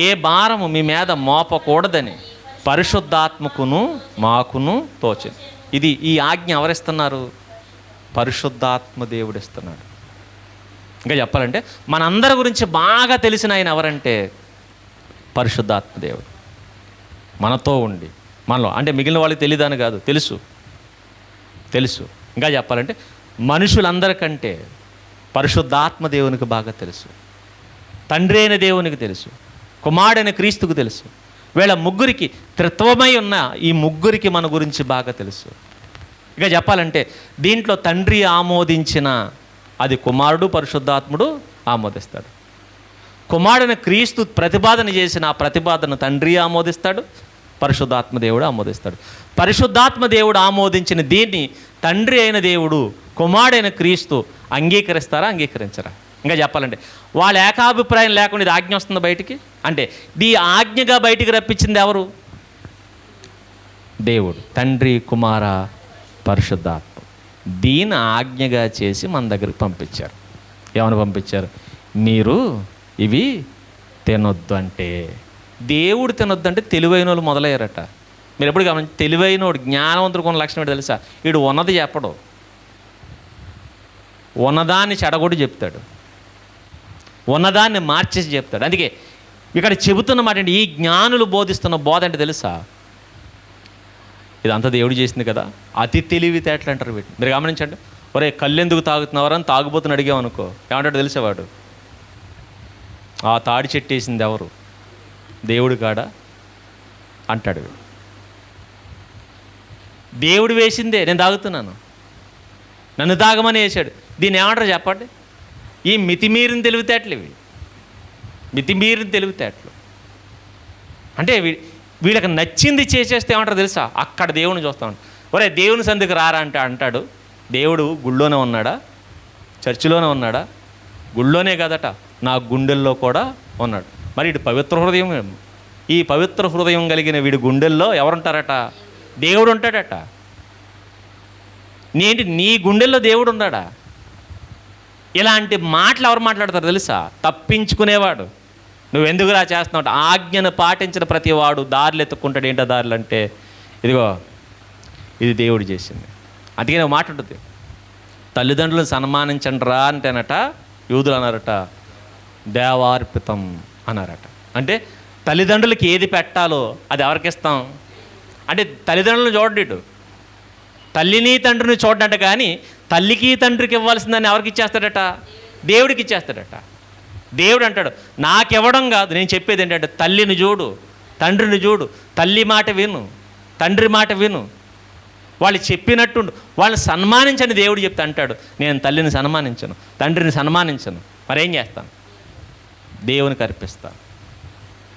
S1: ఏ భారము మీ మీద మోపకూడదని పరిశుద్ధాత్మకును మాకును తోచింది. ఈ ఆజ్ఞ ఎవరిస్తున్నారు? పరిశుద్ధాత్మ దేవుడు ఇస్తున్నాడు. ఇంకా చెప్పాలంటే మనందరి గురించి బాగా తెలిసిన ఆయన ఎవరంటే పరిశుద్ధాత్మ దేవుడు. మనతో ఉండి మనలో, అంటే మిగిలిన వాళ్ళకి తెలియదని కాదు, తెలుసు. ఇంకా చెప్పాలంటే మనుషులందరికంటే పరిశుద్ధాత్మ దేవునికి బాగా తెలుసు, తండ్రి అయిన దేవునికి తెలుసు, కుమారుడైన క్రీస్తుకు తెలుసు. వీళ్ళ ముగ్గురికి, త్రిత్వమై ఉన్న ఈ ముగ్గురికి మన గురించి బాగా తెలుసు. ఇక చెప్పాలంటే దీంట్లో తండ్రి ఆమోదించిన అది కుమారుడు పరిశుద్ధాత్ముడు ఆమోదిస్తాడు. కుమారుడైన క్రీస్తు ప్రతిపాదన చేసిన ఆ ప్రతిపాదన తండ్రి ఆమోదిస్తాడు, పరిశుద్ధాత్మ దేవుడు ఆమోదిస్తాడు. పరిశుద్ధాత్మ దేవుడు ఆమోదించిన దీన్ని తండ్రి అయిన దేవుడు, కుమారుడైన క్రీస్తు అంగీకరిస్తారా, అంగీకరించరా? ఇంకా చెప్పాలంటే వాళ్ళ ఏకాభిప్రాయం లేకుండా ఇది ఆజ్ఞ వస్తుంది బయటికి, అంటే ఈ ఆజ్ఞగా బయటికి రప్పించింది ఎవరు? దేవుడు, తండ్రి, కుమార, పరిశుద్ధాత్మ. దీని ఆజ్ఞగా చేసి మన దగ్గరికి పంపించారు. ఏమని పంపించారు? మీరు ఇవి తినొద్దు అంటే. దేవుడు తినొద్దు అంటే తెలివైన వాళ్ళు మొదలయ్యారట. మీరు ఎప్పుడు గమనించి, తెలివైనోడు, జ్ఞానవంతుడు కొన్న లక్షణం ఏంటో తెలుసా? వీడు ఉన్నది చెప్పడు, ఉన్నదాన్ని చెడగొట్టి చెప్తాడు, ఉన్నదాన్ని మార్చేసి చెప్తాడు. అందుకే ఇక్కడ చెబుతున్న మాట ఏంటి? ఈ జ్ఞానులు బోధిస్తున్న బోధ అంటే తెలుసా? ఇదంతా దేవుడు చేసింది కదా. అతి తెలివితేటలు అంటారు వీటి. మీరు గమనించండి. ఒరే కళ్ళెందుకు తాగుతున్నావరని తాగుబోతుని అడిగామనుకో, ఏమంటాడు తెలిసేవాడు? ఆ తాడి చెట్టు వేసింది ఎవరు? దేవుడు కాడా అంటాడు. దేవుడు వేసిందే నేను తాగుతున్నాను, నన్ను తాగమని వేసాడు. దీన్ని ఏమంటారు చెప్పండి? ఈ మితిమీరిన తెలివితేటలు ఇవి, మితిమీరిన తెలివితేటలు. అంటే వీళ్ళకి నచ్చింది చేసేస్తే ఏమంటారు తెలుసా? అక్కడ దేవుని చూస్తామంట. ఒరే దేవుని సందుకు రారా అంటే అంటాడు. దేవుడు గుళ్ళోనే ఉన్నాడా? చర్చిలోనే ఉన్నాడా? గుళ్ళోనే కదట, నా గుండెల్లో కూడా ఉన్నాడు. మరి ఇటు పవిత్ర హృదయం, ఈ పవిత్ర హృదయం కలిగిన వీడి గుండెల్లో ఎవరుంటారట? దేవుడు ఉంటాడట. నీ గుండెల్లో దేవుడు ఉన్నాడా? ఇలాంటి మాటలు ఎవరు మాట్లాడతారు తెలుసా? తప్పించుకునేవాడు. నువ్వెందుకురా చేస్తున్నావు? ఆజ్ఞను పాటించిన ప్రతి వాడు దారులు ఎత్తుక్కుంటాడు. ఏంటో దారులు అంటే, ఇదిగో ఇది దేవుడు చేసింది. అందుకని ఒక మాట ఉంటుంది, తల్లిదండ్రులను సన్మానించండి రా అంటేనట యూదులు అన్నారట దేవార్పితం అన్నారట. అంటే తల్లిదండ్రులకి ఏది పెట్టాలో అది ఎవరికి ఇస్తాం అంటే, తల్లిదండ్రులను చూడడు, తల్లిని తండ్రిని చూడట. కానీ తల్లికి తండ్రికి ఇవ్వాల్సిందని ఎవరికి ఇచ్చేస్తాడట? దేవుడికి ఇచ్చేస్తాడట. దేవుడు అంటాడు, నాకివ్వడం కాదు, నేను చెప్పేది ఏంటంటే తల్లిని చూడు, తండ్రిని చూడు, తల్లి మాట విను, తండ్రి మాట విను, వాళ్ళు చెప్పినట్టుండు, వాళ్ళని సన్మానించని దేవుడు చెప్తే అంటాడు, నేను తల్లిని సన్మానించను, తండ్రిని సన్మానించను, మరేం చేస్తాను? దేవునికి అర్పిస్తాను.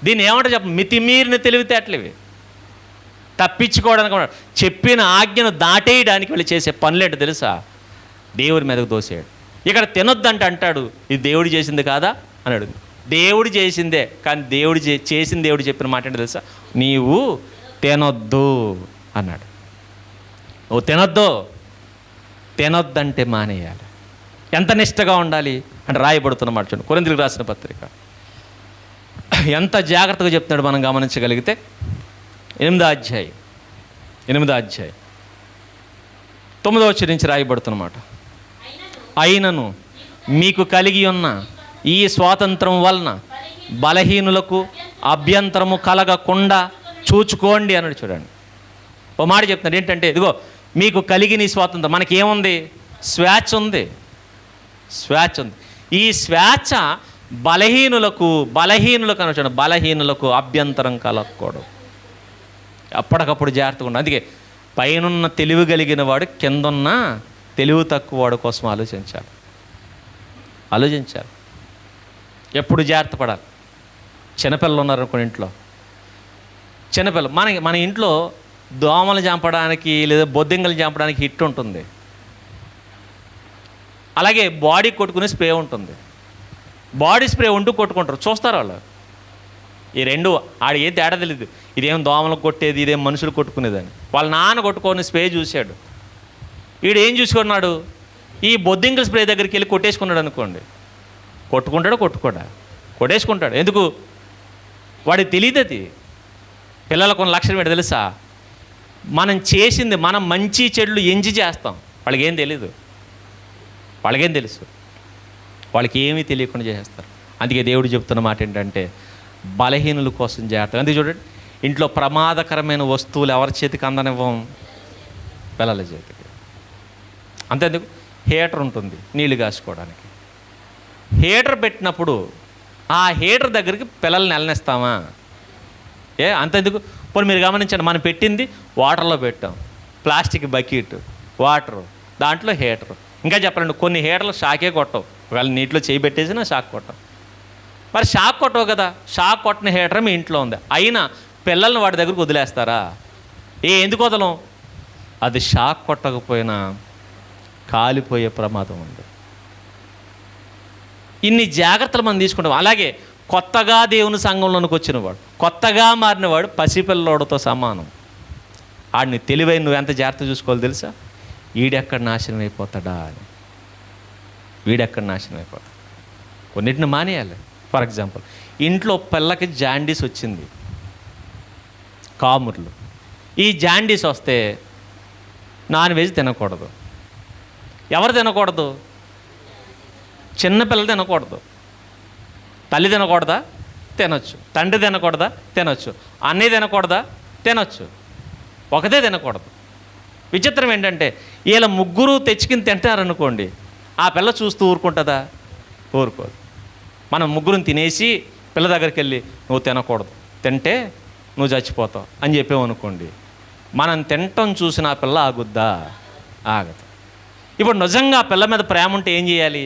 S1: దీన్ని ఏమంటారు చెప్ప? మితిమీరిన తెలివితేటలు ఇవి. తప్పించుకోవడానికి, చెప్పిన ఆజ్ఞను దాటేయడానికి వీళ్ళు చేసే పనులేంటో తెలుసా? దేవుడి మీదకు దోసేయడు. ఇక్కడ తినొద్దంటే అంటాడు, ఇది దేవుడు చేసింది కాదా అన్నాడు. దేవుడు చేసిందే, కానీ దేవుడు చేసింది దేవుడు చెప్పిన మాట ఏంటో తెలుసా? నీవు తినొద్దు అన్నాడు. ఓ తినొద్దంటే మానేయాలి. ఎంత నిష్టగా ఉండాలి అంటే రాయబడుతున్నమాట చూడండి, కొరింథీయులకు రాసిన పత్రిక ఎంత జాగ్రత్తగా చెప్తున్నాడు మనం గమనించగలిగితే. 8వ అధ్యాయం 9వ వచనం నుంచి రాయబడుతున్నమాట. అయినను మీకు కలిగి ఉన్న ఈ స్వాతంత్రం వలన బలహీనులకు అభ్యంతరము కలగకుండా చూచుకోండి అన్నాడు. చూడండి, ఓ మాట చెప్తున్నాడు ఏంటంటే, ఇదిగో మీకు కలిగిన ఈ స్వాతంత్రం, మనకేముంది? స్వేచ్ఛ ఉంది. ఈ స్వేచ్ఛ బలహీనులకు అని చూడండి, బలహీనులకు అభ్యంతరం కలగకూడదు. అప్పటికప్పుడు జాగ్రత్తగా ఉండాలి. అందుకే పైనున్న తెలివి కలిగిన వాడు కిందున్న తెలివి తక్కువ వాడు కోసం ఆలోచించాలి. ఎప్పుడు జాగ్రత్త పడాలి. చిన్నపిల్లలు ఉన్నారు కొన్ని ఇంట్లో, చిన్నపిల్లలు మన ఇంట్లో దోమలు చంపడానికి లేదా బొద్దింగలు చంపడానికి హిట్ ఉంటుంది, అలాగే బాడీ కొట్టుకునే స్ప్రే ఉంటుంది. బాడీ స్ప్రే ఉంటూ కొట్టుకుంటారు, చూస్తారు వాళ్ళు. ఈ రెండు ఆడికి ఏం తేడా తెలియదు, ఇదేం దోమలకు కొట్టేది, ఇదేం మనుషులు కొట్టుకునేదని. వాళ్ళ నాన్న కొట్టుకొని స్ప్రే చూశాడు, వీడు ఏం చూసుకున్నాడు? ఈ బొద్దింకల స్ప్రే దగ్గరికి వెళ్ళి కొట్టేసుకున్నాడు అనుకోండి. కొట్టేసుకుంటాడు. ఎందుకు? వాడికి తెలియదు. అది పిల్లలకు కొన్ని లక్షణం ఏంటో తెలుసా? మనం చేసింది, మనం మంచి చెడులు ఎంచి చేస్తాం, వాళ్ళకేం తెలీదు, వాళ్ళకేం తెలుసు, వాళ్ళకి ఏమీ తెలియకుండా చేసేస్తారు. అందుకే దేవుడు చెప్తున్న మాట ఏంటంటే, బలహీనుల కోసం జాగ్రత్త. అందుకే చూడండి, ఇంట్లో ప్రమాదకరమైన వస్తువులు ఎవరి చేతికి అందనివ్వం? పిల్లల చేతికి. అంతేందుకు? హీటర్ ఉంటుంది నీళ్ళు కాసుకోవడానికి. హీటర్ పెట్టినప్పుడు ఆ హీటర్ దగ్గరికి పిల్లల్ని వెళ్ళనిస్తామా? అంతెందుకు? పోనీ మీరు గమనించండి, మనం పెట్టింది వాటర్లో పెట్టాం, ప్లాస్టిక్ బకెట్, వాటరు, దాంట్లో హీటరు. ఇంకా చెప్పాలండి, కొన్ని హీటర్లు షాకే కొట్టవు, ఒకవేళ నీటిలో చేయి పెట్టేసినా షాక్ కొట్టవు. మరి షాక్ కొట్టవు కదా, షాక్ కొట్టిన హీటర్ మీ ఇంట్లో ఉంది, అయినా పిల్లల్ని వాటి దగ్గరకు వదిలేస్తారా? ఎందుకు వదలం? అది షాక్ కొట్టకపోయినా కాలిపోయే ప్రమాదం ఉంది. ఇన్ని జాగ్రత్తలు మనం తీసుకుంటాం. అలాగే కొత్తగా దేవుని సంఘంలోనికి వచ్చినవాడు, కొత్తగా మారినవాడు పసిపిల్లోడితో సమానం. ఆడిని తెలివైన నువ్వు ఎంత జాగ్రత్త చూసుకోవాలి తెలుసా? వీడెక్కడ నాశనం అయిపోతాడా అని. వీడెక్కడ నాశనం అయిపోతాడు. కొన్నిటిని మానేయాలి. ఫర్ ఎగ్జాంపుల్, ఇంట్లో పిల్లకి జాండీస్ వచ్చింది, కాముర్లు. ఈ జాండీస్ వస్తే నాన్ వెజ్ తినకూడదు. ఎవరు తినకూడదు? చిన్నపిల్లలు తినకూడదు. తల్లి తినకూడదా? తినొచ్చు. తండ్రి తినకూడదా? తినొచ్చు. అన్నయ్య తినకూడదా? తినొచ్చు. ఒకదే తినకూడదు. విచిత్రం ఏంటంటే వీళ్ళ ముగ్గురు తెచ్చుకుని తింటారనుకోండి, ఆ పిల్ల చూస్తూ ఊరుకుంటుందా? ఊరుకోదు. మనం ముగ్గురం తినేసి పిల్ల దగ్గరికి వెళ్ళి నువ్వు తినకూడదు, తింటే నువ్వు చచ్చిపోతావు అని చెప్పామనుకోండి, మనం తినటం చూసిన ఆ పిల్ల ఆగుద్దా? ఆగదు. ఇప్పుడు నిజంగా ఆ పిల్ల మీద ప్రేమ ఉంటే ఏం చేయాలి?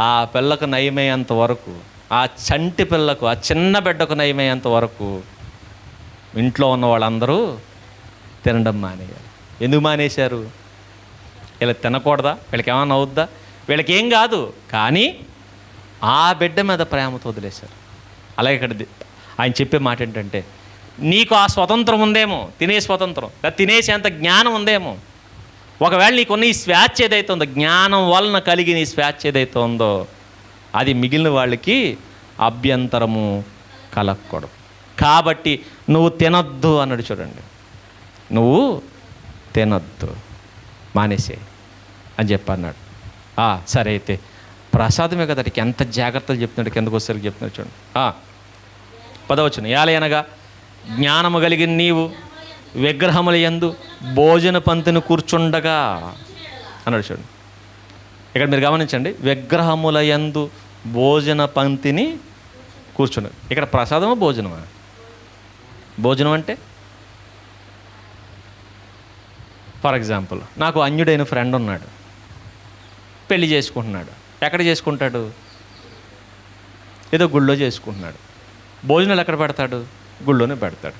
S1: ఆ పిల్లకు నయమయ్యేంత వరకు, ఆ చంటి పిల్లకు, ఆ చిన్న బిడ్డకు నయమయ్యేంత వరకు ఇంట్లో ఉన్న వాళ్ళందరూ తినడం మానేయాలి. ఎందుకు మానేశారు? వీళ్ళకి తినకూడదా? వీళ్ళకి ఏమన్నా అవుద్దా? వీళ్ళకి ఏం కాదు, కానీ ఆ బిడ్డ మీద ప్రేమతో వదిలేశారు. అలాగే ఇక్కడ ఆయన చెప్పే మాట ఏంటంటే, నీకు ఆ స్వతంత్రం ఉందేమో, తినే స్వతంత్రం, తినేసేంత జ్ఞానం ఉందేమో. ఒకవేళ నీకున్న ఈ స్వేచ్ఛ ఏదైతే ఉందో, జ్ఞానం వలన కలిగిన ఈ స్వేచ్ఛ ఏదైతే ఉందో, అది మిగిలిన వాళ్ళకి అభ్యంతరము కలగకూడదు. కాబట్టి నువ్వు తినొద్దు అన్నాడు. చూడండి, నువ్వు తినొద్దు, మానేసే అని చెప్పన్నాడు. సరే అయితే ప్రసాదమే కదటికి ఎంత జాగ్రత్తలు చెప్తున్నాడు, కిందకు వచ్చేసరికి చెప్తున్నాడు. చూడండి 10వ ఏలయనగా జ్ఞానము కలిగిన నీవు విగ్రహముల యందు భోజన పంక్తిని కూర్చుండగా అన్నాడు. చూడండి, ఇక్కడ మీరు గమనించండి, విగ్రహముల యందు భోజన పంక్తిని కూర్చుండగా. ఇక్కడ ప్రసాదమా భోజనమా? భోజనం అంటే ఫర్ ఎగ్జాంపుల్, నాకు అన్యుడైన ఫ్రెండ్ ఉన్నాడు, పెళ్లి చేసుకుంటున్నాడు. ఎక్కడ చేసుకుంటాడు? ఏదో గుళ్ళో చేసుకుంటున్నాడు. భోజనాలు ఎక్కడ పెడతాడు? గుళ్ళోనే పెడతాడు.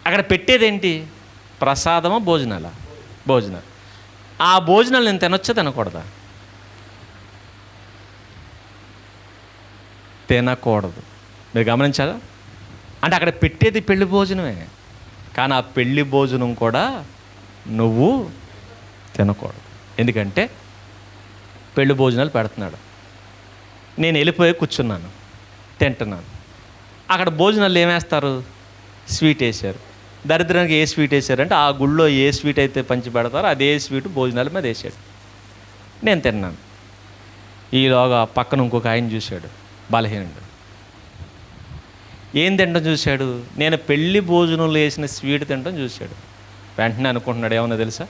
S1: అక్కడ పెట్టేదేంటి? ప్రసాదమా భోజనాలా? భోజనాలు. ఆ భోజనాలు నేను తినొచ్చా తినకూడదా? తినకూడదు. మీరు గమనించాలా? అంటే అక్కడ పెట్టేది పెళ్లి భోజనమే, కానీ ఆ పెళ్లి భోజనం కూడా నువ్వు తినకూడదు. ఎందుకంటే పెళ్లి భోజనాలు పెడుతున్నాడు, నేను వెళ్ళిపోయి కూర్చున్నాను, తింటున్నాను. అక్కడ భోజనాలు ఏమేస్తారు? స్వీట్ వేసారు. దరిద్రానికి ఏ స్వీట్ వేసారంటే ఆ గుళ్ళో ఏ స్వీట్ అయితే పంచి పెడతారో అదే స్వీట్ భోజనాల మీద వేసాడు. నేను తిన్నాను. ఈలోగా పక్కన ఇంకొక ఆయన చూశాడు, బలహీనుడు. ఏం తినడం చూశాడు? నేను పెళ్లి భోజనంలో వేసిన స్వీట్ తినడం చూశాడు. వెంటనే అనుకుంటున్నాడు, ఏమన్నా తెలుసా?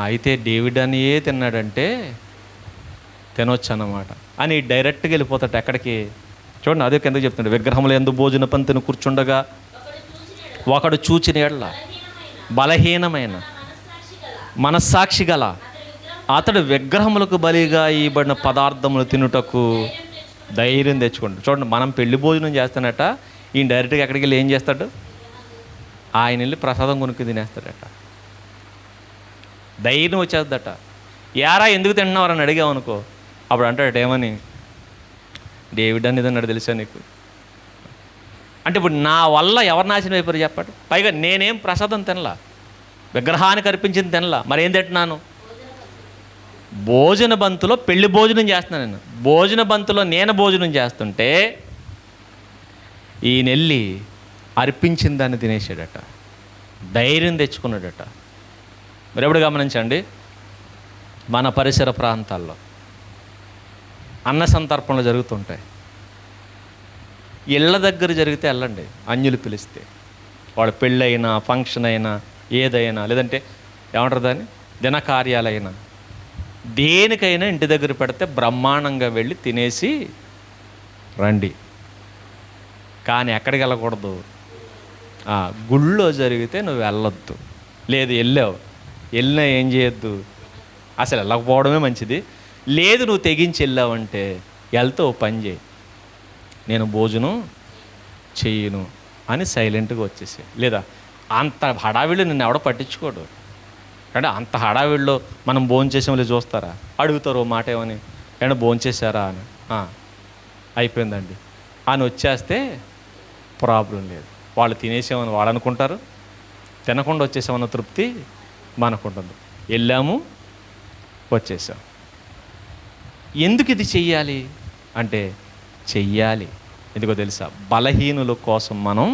S1: అయితే డేవిడ్ అనియే తిన్నాడంటే తినొచ్చు అన్నమాట అని డైరెక్ట్గా వెళ్ళిపోతాడు. ఎక్కడికి? చూడండి, అదే కిందకి చెప్తున్నాడు, విగ్రహముల యందు భోజన పంక్తిని కూర్చుండగా ఒకడు చూచిన ఎడల బలహీనమైన మనస్సాక్షి గల అతడు విగ్రహములకు బలిగా ఇవ్వబడిన పదార్థములు తినుటకు ధైర్యం తెచ్చుకోండి. చూడండి, మనం పెళ్లి భోజనం చేస్తానట, ఈయన డైరెక్ట్గా ఎక్కడికి వెళ్ళి ఏం చేస్తాడు? ఆయన వెళ్ళి ప్రసాదం కొనుక్కు తినేస్తాడట. ధైర్యం వచ్చేద్దట. యారా ఎందుకు తింటున్నావు అని అడిగామనుకో, అప్పుడు అంటాడట ఏమని? డేవిడ్ అని ఏదన్నాడు తెలుసా నీకు? అంటే ఇప్పుడు నా వల్ల ఎవరు నాశనం అయిపోయారు చెప్పండి? పైగా నేనేం ప్రసాదం తినలా, విగ్రహానికి అర్పించింది తినలా, మరేం తింటున్నాను? భోజన బంతులో పెళ్లి భోజనం చేస్తున్నాను నేను. భోజన బంతులో నేను భోజనం చేస్తుంటే ఈ నెల్లి అర్పించిన దాన్ని తినేసాడట, ధైర్యం తెచ్చుకున్నాడట. మరి ఎప్పుడు గమనించండి, మన పరిసర ప్రాంతాల్లో అన్న సంతర్పణలు జరుగుతుంటాయి. ఇళ్ళ దగ్గర జరిగితే వెళ్ళండి, అన్యులు పిలిస్తే, వాడు పెళ్ళైనా ఫంక్షన్ అయినా ఏదైనా, లేదంటే ఏమంటారు దాన్ని, దినకార్యాలైనా, దేనికైనా ఇంటి దగ్గర పెడితే బ్రహ్మాండంగా వెళ్ళి తినేసి రండి. కానీ ఎక్కడికి వెళ్ళకూడదు? గుళ్ళో జరిగితే నువ్వు వెళ్ళొద్దు. లేదు వెళ్ళినా ఏం చేయొద్దు, అసలు వెళ్ళకపోవడమే మంచిది. లేదు నువ్వు తెగించి వెళ్ళావంటే వెళ్తే ఓ పని చేయి, నేను భోజనం చెయ్యను అని సైలెంట్గా వచ్చేసి. లేదా అంత హడావిడిలో నిన్ను ఎవడో పట్టించుకోడు. అంటే అంత హడావిడిలో మనం భోజనం చేసే వాళ్ళు చూస్తారా? అడుగుతారు ఓ మాట ఏమని, ఏమన్నా భోంచేశారా అని, అయిపోయిందండి అని వచ్చేస్తే ప్రాబ్లం లేదు. వాళ్ళు తినేసామని వాళ్ళు అనుకుంటారు, తినకుండా వచ్చేసామన్న తృప్తి మనకుంటుంది. వెళ్ళాము, వచ్చేసాం. ఎందుకు ఇది చెయ్యాలి అంటే, చెయ్యాలి ఎందుకో తెలుసా? బలహీనుల కోసం మనం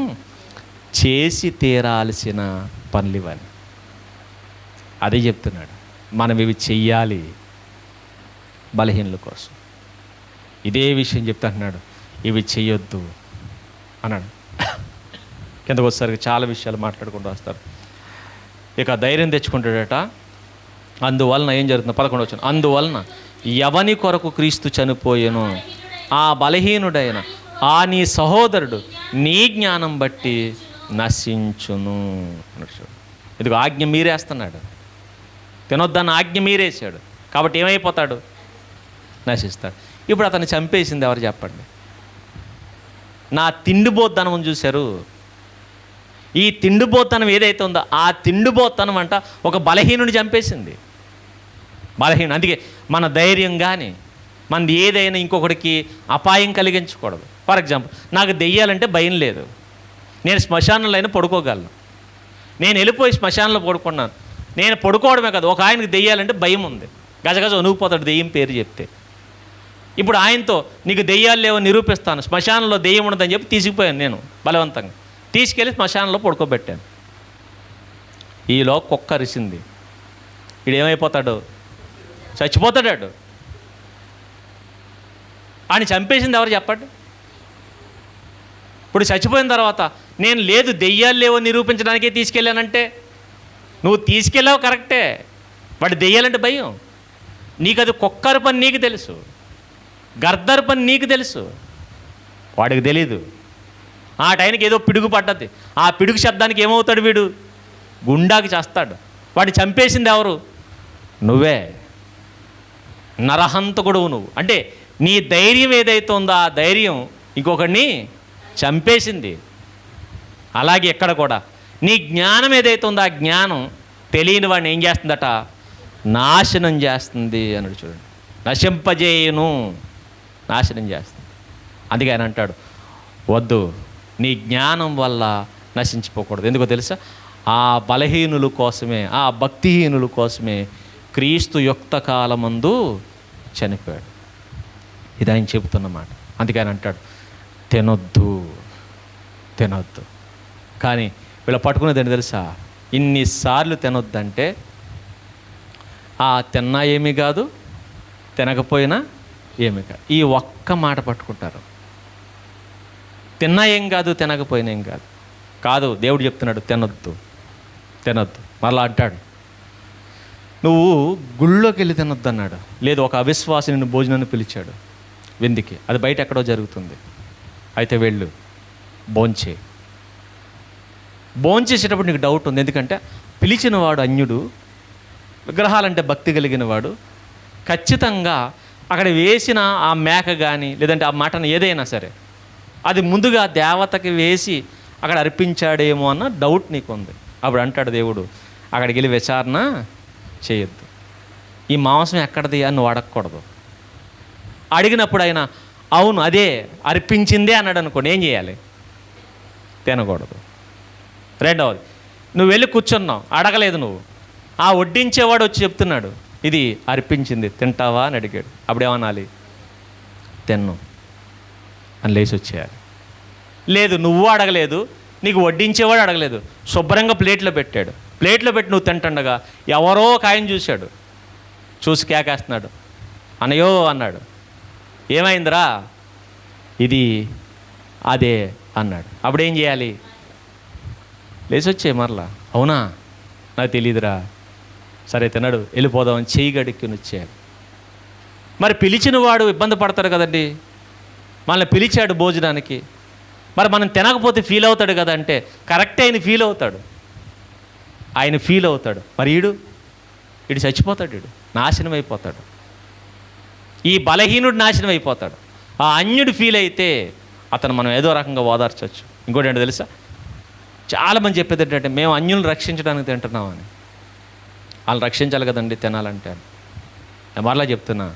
S1: చేసి తీరాల్సిన పనులు ఇవన్నీ. అదే చెప్తున్నాడు, మనం ఇవి చెయ్యాలి బలహీనుల కోసం. ఇదే విషయం చెప్తాంటున్నాడు, ఇవి చెయ్యొద్దు అన్నాడు. కిందకు వచ్చేసరికి చాలా విషయాలు మాట్లాడుకుంటూ వస్తారు. ఇక ధైర్యం తెచ్చుకుంటాడట. అందువలన ఏం జరుగుతుంది? 11 వచనం, అందువలన ఎవని కొరకు క్రీస్తు చనిపోయెను, ఆ బలహీనుడైన ఆ నీ సహోదరుడు నీ జ్ఞానం బట్టి నశించును అన్నాడు. ఇదిగో ఆజ్ఞ మీరేస్తున్నాడు, తినొద్దన్న ఆజ్ఞ మీరేసాడు కాబట్టి ఏమైపోతాడు? నశిస్తాడు. ఇప్పుడు అతన్ని చంపేసింది ఎవరు చెప్పండి? నా తిండిబోత్తనం చూశారు. ఈ తిండిబోత్తనం ఏదైతే ఉందో ఆ తిండిబోత్తనం అంట ఒక బలహీనుని చంపేసింది. బలహీనం. అందుకే మన ధైర్యం కానీ మనది ఏదైనా ఇంకొకటికి అపాయం కలిగించకూడదు. ఫర్ ఎగ్జాంపుల్, నాకు దెయ్యాలంటే భయం లేదు, నేను శ్మశానంలో అయినా పడుకోగలను. నేను వెళ్ళిపోయి శ్మశానంలో పడుకున్నాను, నేను పడుకోవడమే కదా, ఒక ఆయనకి దెయ్యాలంటే భయం ఉంది, గజగజ వణుకుపోతాడు దెయ్యం పేరు చెప్తే. ఇప్పుడు ఆయనతో నీకు దెయ్యాలు లేవని నిరూపిస్తాను, శ్మశానంలో దెయ్యం ఉండదని చెప్పి తీసుకుపోయాను నేను బలవంతంగా. తీసుకెళ్ళి శ్మశానంలో పడుకోబెట్టాను. ఈలో కుక్క అరిసింది, వీడు ఏమైపోతాడు? చచ్చిపోతాడు. ఆయన చంపేసింది ఎవరు చెప్పండి? ఇప్పుడు చచ్చిపోయిన తర్వాత నేను లేదు దెయ్యాలు లేవో నిరూపించడానికే తీసుకెళ్ళానంటే, నువ్వు తీసుకెళ్ళావు కరెక్టే, వాడు దెయ్యాలంటే భయం. నీకు అది కుక్కరు పని నీకు తెలుసు, గర్దర్ పని నీకు తెలుసు, వాడికి తెలీదు. ఆ టైంకి ఏదో పిడుగు పడ్డది, ఆ పిడుగు శబ్దానికి ఏమవుతాడు? వీడు గుండాకి చేస్తాడు. వాడిని చంపేసింది ఎవరు? నువ్వే. నరహంతకుడు నువ్వు. అంటే నీ ధైర్యం ఏదైతే ఉందో ఆ ధైర్యం ఇంకొకడిని చంపేసింది. అలాగే ఎక్కడ కూడా నీ జ్ఞానం ఏదైతే ఉందో ఆ జ్ఞానం తెలియని వాడిని ఏం చేస్తుందట? నాశనం చేస్తుంది అన్నాడు. చూడండి, నశింపజేయును, నాశనం చేస్తుంది. అందుకే ఆయన అంటాడు, వద్దు, నీ జ్ఞానం వల్ల నశించిపోకూడదు. ఎందుకో తెలుసా? ఆ బలహీనుల కోసమే, ఆ భక్తిహీనుల కోసమే క్రీస్తు యుక్త కాలమందు చనిపోయాడు. ఇది ఆయన చెబుతున్నమాట. అందుకే ఆయన అంటాడు, తినొద్దు. కానీ వీళ్ళు పట్టుకునేది ఏంటి తెలుసా? ఇన్నిసార్లు తినొద్దంటే తిన్నా ఏమీ కాదు, తినకపోయినా ఏమీ కాదు, ఈ ఒక్క మాట పట్టుకుంటారు. తిన్నా ఏం కాదు, తినకపోయినా ఏం కాదు. కాదు, దేవుడు చెప్తున్నాడు తినొద్దు. మరలా అంటాడు, నువ్వు గుళ్ళోకి వెళ్ళి తినొద్దు అన్నాడు. లేదు, ఒక అవిశ్వాసి నిన్ను భోజనాన్ని పిలిచాడు విందుకి, అది బయట ఎక్కడో జరుగుతుంది, అయితే వెళ్ళు భోంచేసేటప్పుడు నీకు డౌట్ ఉంది. ఎందుకంటే పిలిచిన వాడు అన్యుడు, విగ్రహాలంటే భక్తి కలిగిన వాడు, ఖచ్చితంగా అక్కడ వేసిన ఆ మేక కానీ లేదంటే ఆ మటన్ ఏదైనా సరే అది ముందుగా దేవతకి వేసి అక్కడ అర్పించాడేమో అన్న డౌట్ నీకు ఉంది. అప్పుడు అంటాడు దేవుడు, అక్కడికి వెళ్ళి విచారణ చేయొద్దు. ఈ మాంసం ఎక్కడిది అని నువ్వు అడగకూడదు. అడిగినప్పుడు ఆయన అవును అదే అర్పించిందే అన్నాడు అనుకోండి, ఏం చేయాలి? తినకూడదు. రెండవది, నువ్వు వెళ్ళి కూర్చున్నావు, అడగలేదు నువ్వు, ఆ వడ్డించేవాడు వచ్చి చెప్తున్నాడు ఇది అర్పించింది, తింటావా అని అడిగాడు. అప్పుడేమనాలి? తిన్ను అని లేచి వచ్చేయాలి. లేదు, నువ్వు అడగలేదు, నీకు వడ్డించేవాడు అడగలేదు, శుభ్రంగా ప్లేట్లో పెట్టాడు, ప్లేట్లో పెట్టి నువ్వు తింటుండగా ఎవరో ఒక ఆయన చూశాడు, చూసి కేకేస్తున్నాడు, అన్నయ్యో అన్నాడు. ఏమైందిరా? ఇది అదే అన్నాడు. అప్పుడేం చేయాలి? లేచి వచ్చే మరలా, అవునా నాకు తెలియదురా, సరే తిన్నాడు, వెళ్ళిపోదామని చెయ్యి గడిక్కుని వచ్చేయాలి. మరి పిలిచిన వాడు ఇబ్బంది పడతాడు కదండి, మనల్ని పిలిచాడు భోజనానికి, మరి మనం తినకపోతే ఫీల్ అవుతాడు కదా అంటే కరెక్టే, ఆయన ఫీల్ అవుతాడు. మరి వీడు చచ్చిపోతాడు, వీడు నాశనం అయిపోతాడు, ఈ బలహీనుడు నాశనం అయిపోతాడు. ఆ అన్యుడు ఫీల్ అయితే అతను మనం ఏదో రకంగా ఓదార్చవచ్చు. ఇంకోటి ఏంటో తెలుసా? చాలామంది చెప్పేది ఏంటంటే మేము అన్యులను రక్షించడానికి తింటున్నామని. వాళ్ళు రక్షించాలి కదండి తినాలంటే. నేను మరలా చెప్తున్నా,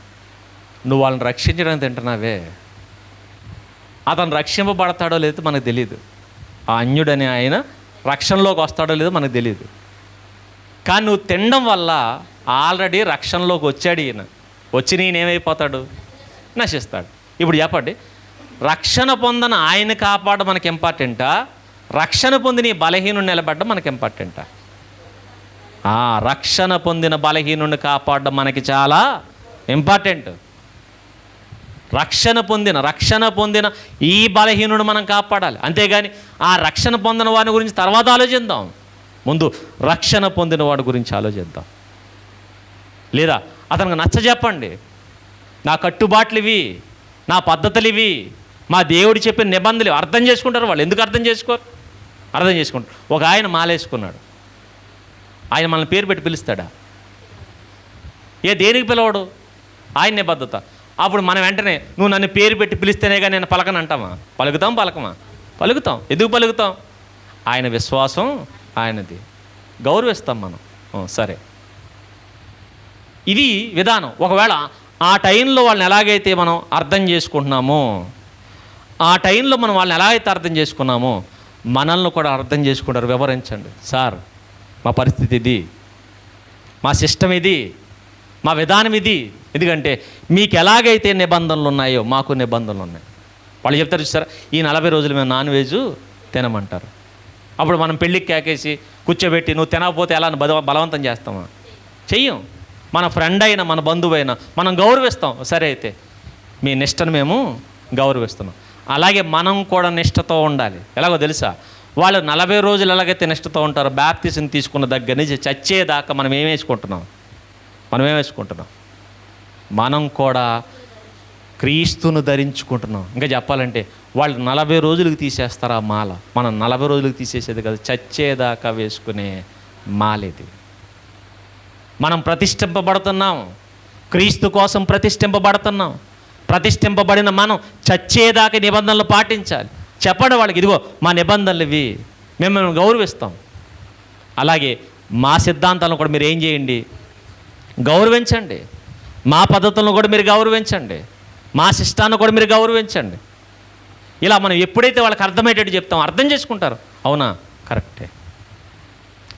S1: నువ్వు వాళ్ళని రక్షించడానికి తింటున్నావే, అతను రక్షింపబడతాడో లేదో మనకు తెలియదు. ఆ అన్యుడనే ఆయన రక్షణలోకి వస్తాడో లేదో మనకు తెలియదు. కానీ నువ్వు తినడం వల్ల ఆల్రెడీ రక్షణలోకి వచ్చాడు ఈయన. వచ్చి నేనేమైపోతాడు? నశిస్తాడు. ఇప్పుడు చెప్పండి, రక్షణ పొందిన ఆయన కాపాడడం మనకి ఇంపార్టెంటా, రక్షణ పొంది నీ బలహీనుడిని నిలబడడం మనకి ఇంపార్టెంటా? రక్షణ పొందిన బలహీనుడిని కాపాడడం మనకి చాలా ఇంపార్టెంట్. రక్షణ పొందిన ఈ బలహీనుడు మనం కాపాడాలి. అంతేగాని ఆ రక్షణ పొందిన వాడి గురించి తర్వాత ఆలోచిద్దాం, ముందు రక్షణ పొందిన వాడి గురించి ఆలోచిద్దాం. లేదా అతనికి నచ్చజెప్పండి, నా కట్టుబాట్లు ఇవి, నా పద్ధతులు ఇవి, మా దేవుడు చెప్పిన నిబంధనలు అర్థం చేసుకుంటారు. వాళ్ళు ఎందుకు అర్థం చేసుకోరు? అర్థం చేసుకుంటారు. ఒక ఆయన మాలేసుకున్నాడు, ఆయన మనల్ని పేరు పెట్టి పిలుస్తాడా? దేనికి పిలవడు? ఆయన నిబద్ధత. అప్పుడు మనం వెంటనే నువ్వు నన్ను పేరు పెట్టి పిలిస్తేనే కానీ నేను పలకను అంటామా? పలకమా? పలుకుతాం. ఎందుకు పలుకుతాం? ఆయన విశ్వాసం ఆయనది, గౌరవిస్తాం మనం. సరే, ఇది విధానం. ఒకవేళ ఆ టైంలో వాళ్ళని ఎలాగైతే మనం అర్థం చేసుకుంటున్నామో, ఆ టైంలో మనం వాళ్ళని ఎలాగైతే అర్థం చేసుకున్నామో మనల్ని కూడా అర్థం చేసుకుంటారు. వివరించండి, సార్ మా పరిస్థితి ఇది, మా సిస్టమ్ ఇది, మా విధానం ఇది. ఎందుకంటే మీకు ఎలాగైతే నిబంధనలు ఉన్నాయో మాకు నిబంధనలు ఉన్నాయి. వాళ్ళు చెప్తారు చూస్తారా, ఈ 40 రోజులు మేము నాన్ వెజ్ తినమంటారు. అప్పుడు మనం పెళ్ళికి కేకేసి కూర్చోబెట్టి నువ్వు తినకపోతే ఎలా బలవంతం చేస్తామా? చెయ్యం. మన ఫ్రెండ్ అయినా మన బంధువు అయినా మనం గౌరవిస్తాం. సరే, అయితే మీ నిష్టను మేము గౌరవిస్తున్నాం. అలాగే మనం కూడా నిష్టతో ఉండాలి. ఎలాగో తెలుసా, వాళ్ళు 40 రోజులు ఎలాగైతే నిష్టతో ఉంటారో, బాప్తిజం తీసుకున్న దగ్గర నుంచి చచ్చేదాకా మనం ఏమేసుకుంటున్నాం? మనం కూడా క్రీస్తును ధరించుకుంటున్నాం. ఇంకా చెప్పాలంటే వాళ్ళు 40 రోజులకు తీసేస్తారు ఆ మాల, మనం 40 రోజులకు తీసేసేది కదా, చచ్చేదాకా వేసుకునే మాలేది. మనం ప్రతిష్ఠింపబడుతున్నాం, క్రీస్తు కోసం ప్రతిష్ఠింపబడుతున్నాం. ప్రతిష్ఠింపబడిన మనం చచ్చేదాకా నిబంధనలు పాటించాలి. చెప్పండి వాళ్ళకి, ఇదిగో మా నిబంధనలు ఇవి, మేము గౌరవిస్తాం. అలాగే మా సిద్ధాంతాలను కూడా మీరు ఏం చేయండి? గౌరవించండి. మా పద్ధతులను కూడా మీరు గౌరవించండి. మా శిష్టాన్ని కూడా మీరు గౌరవించండి. ఇలా మనం ఎప్పుడైతే వాళ్ళకి అర్థమయ్యేటట్టు చెప్తాం, అర్థం చేసుకుంటారు. అవునా,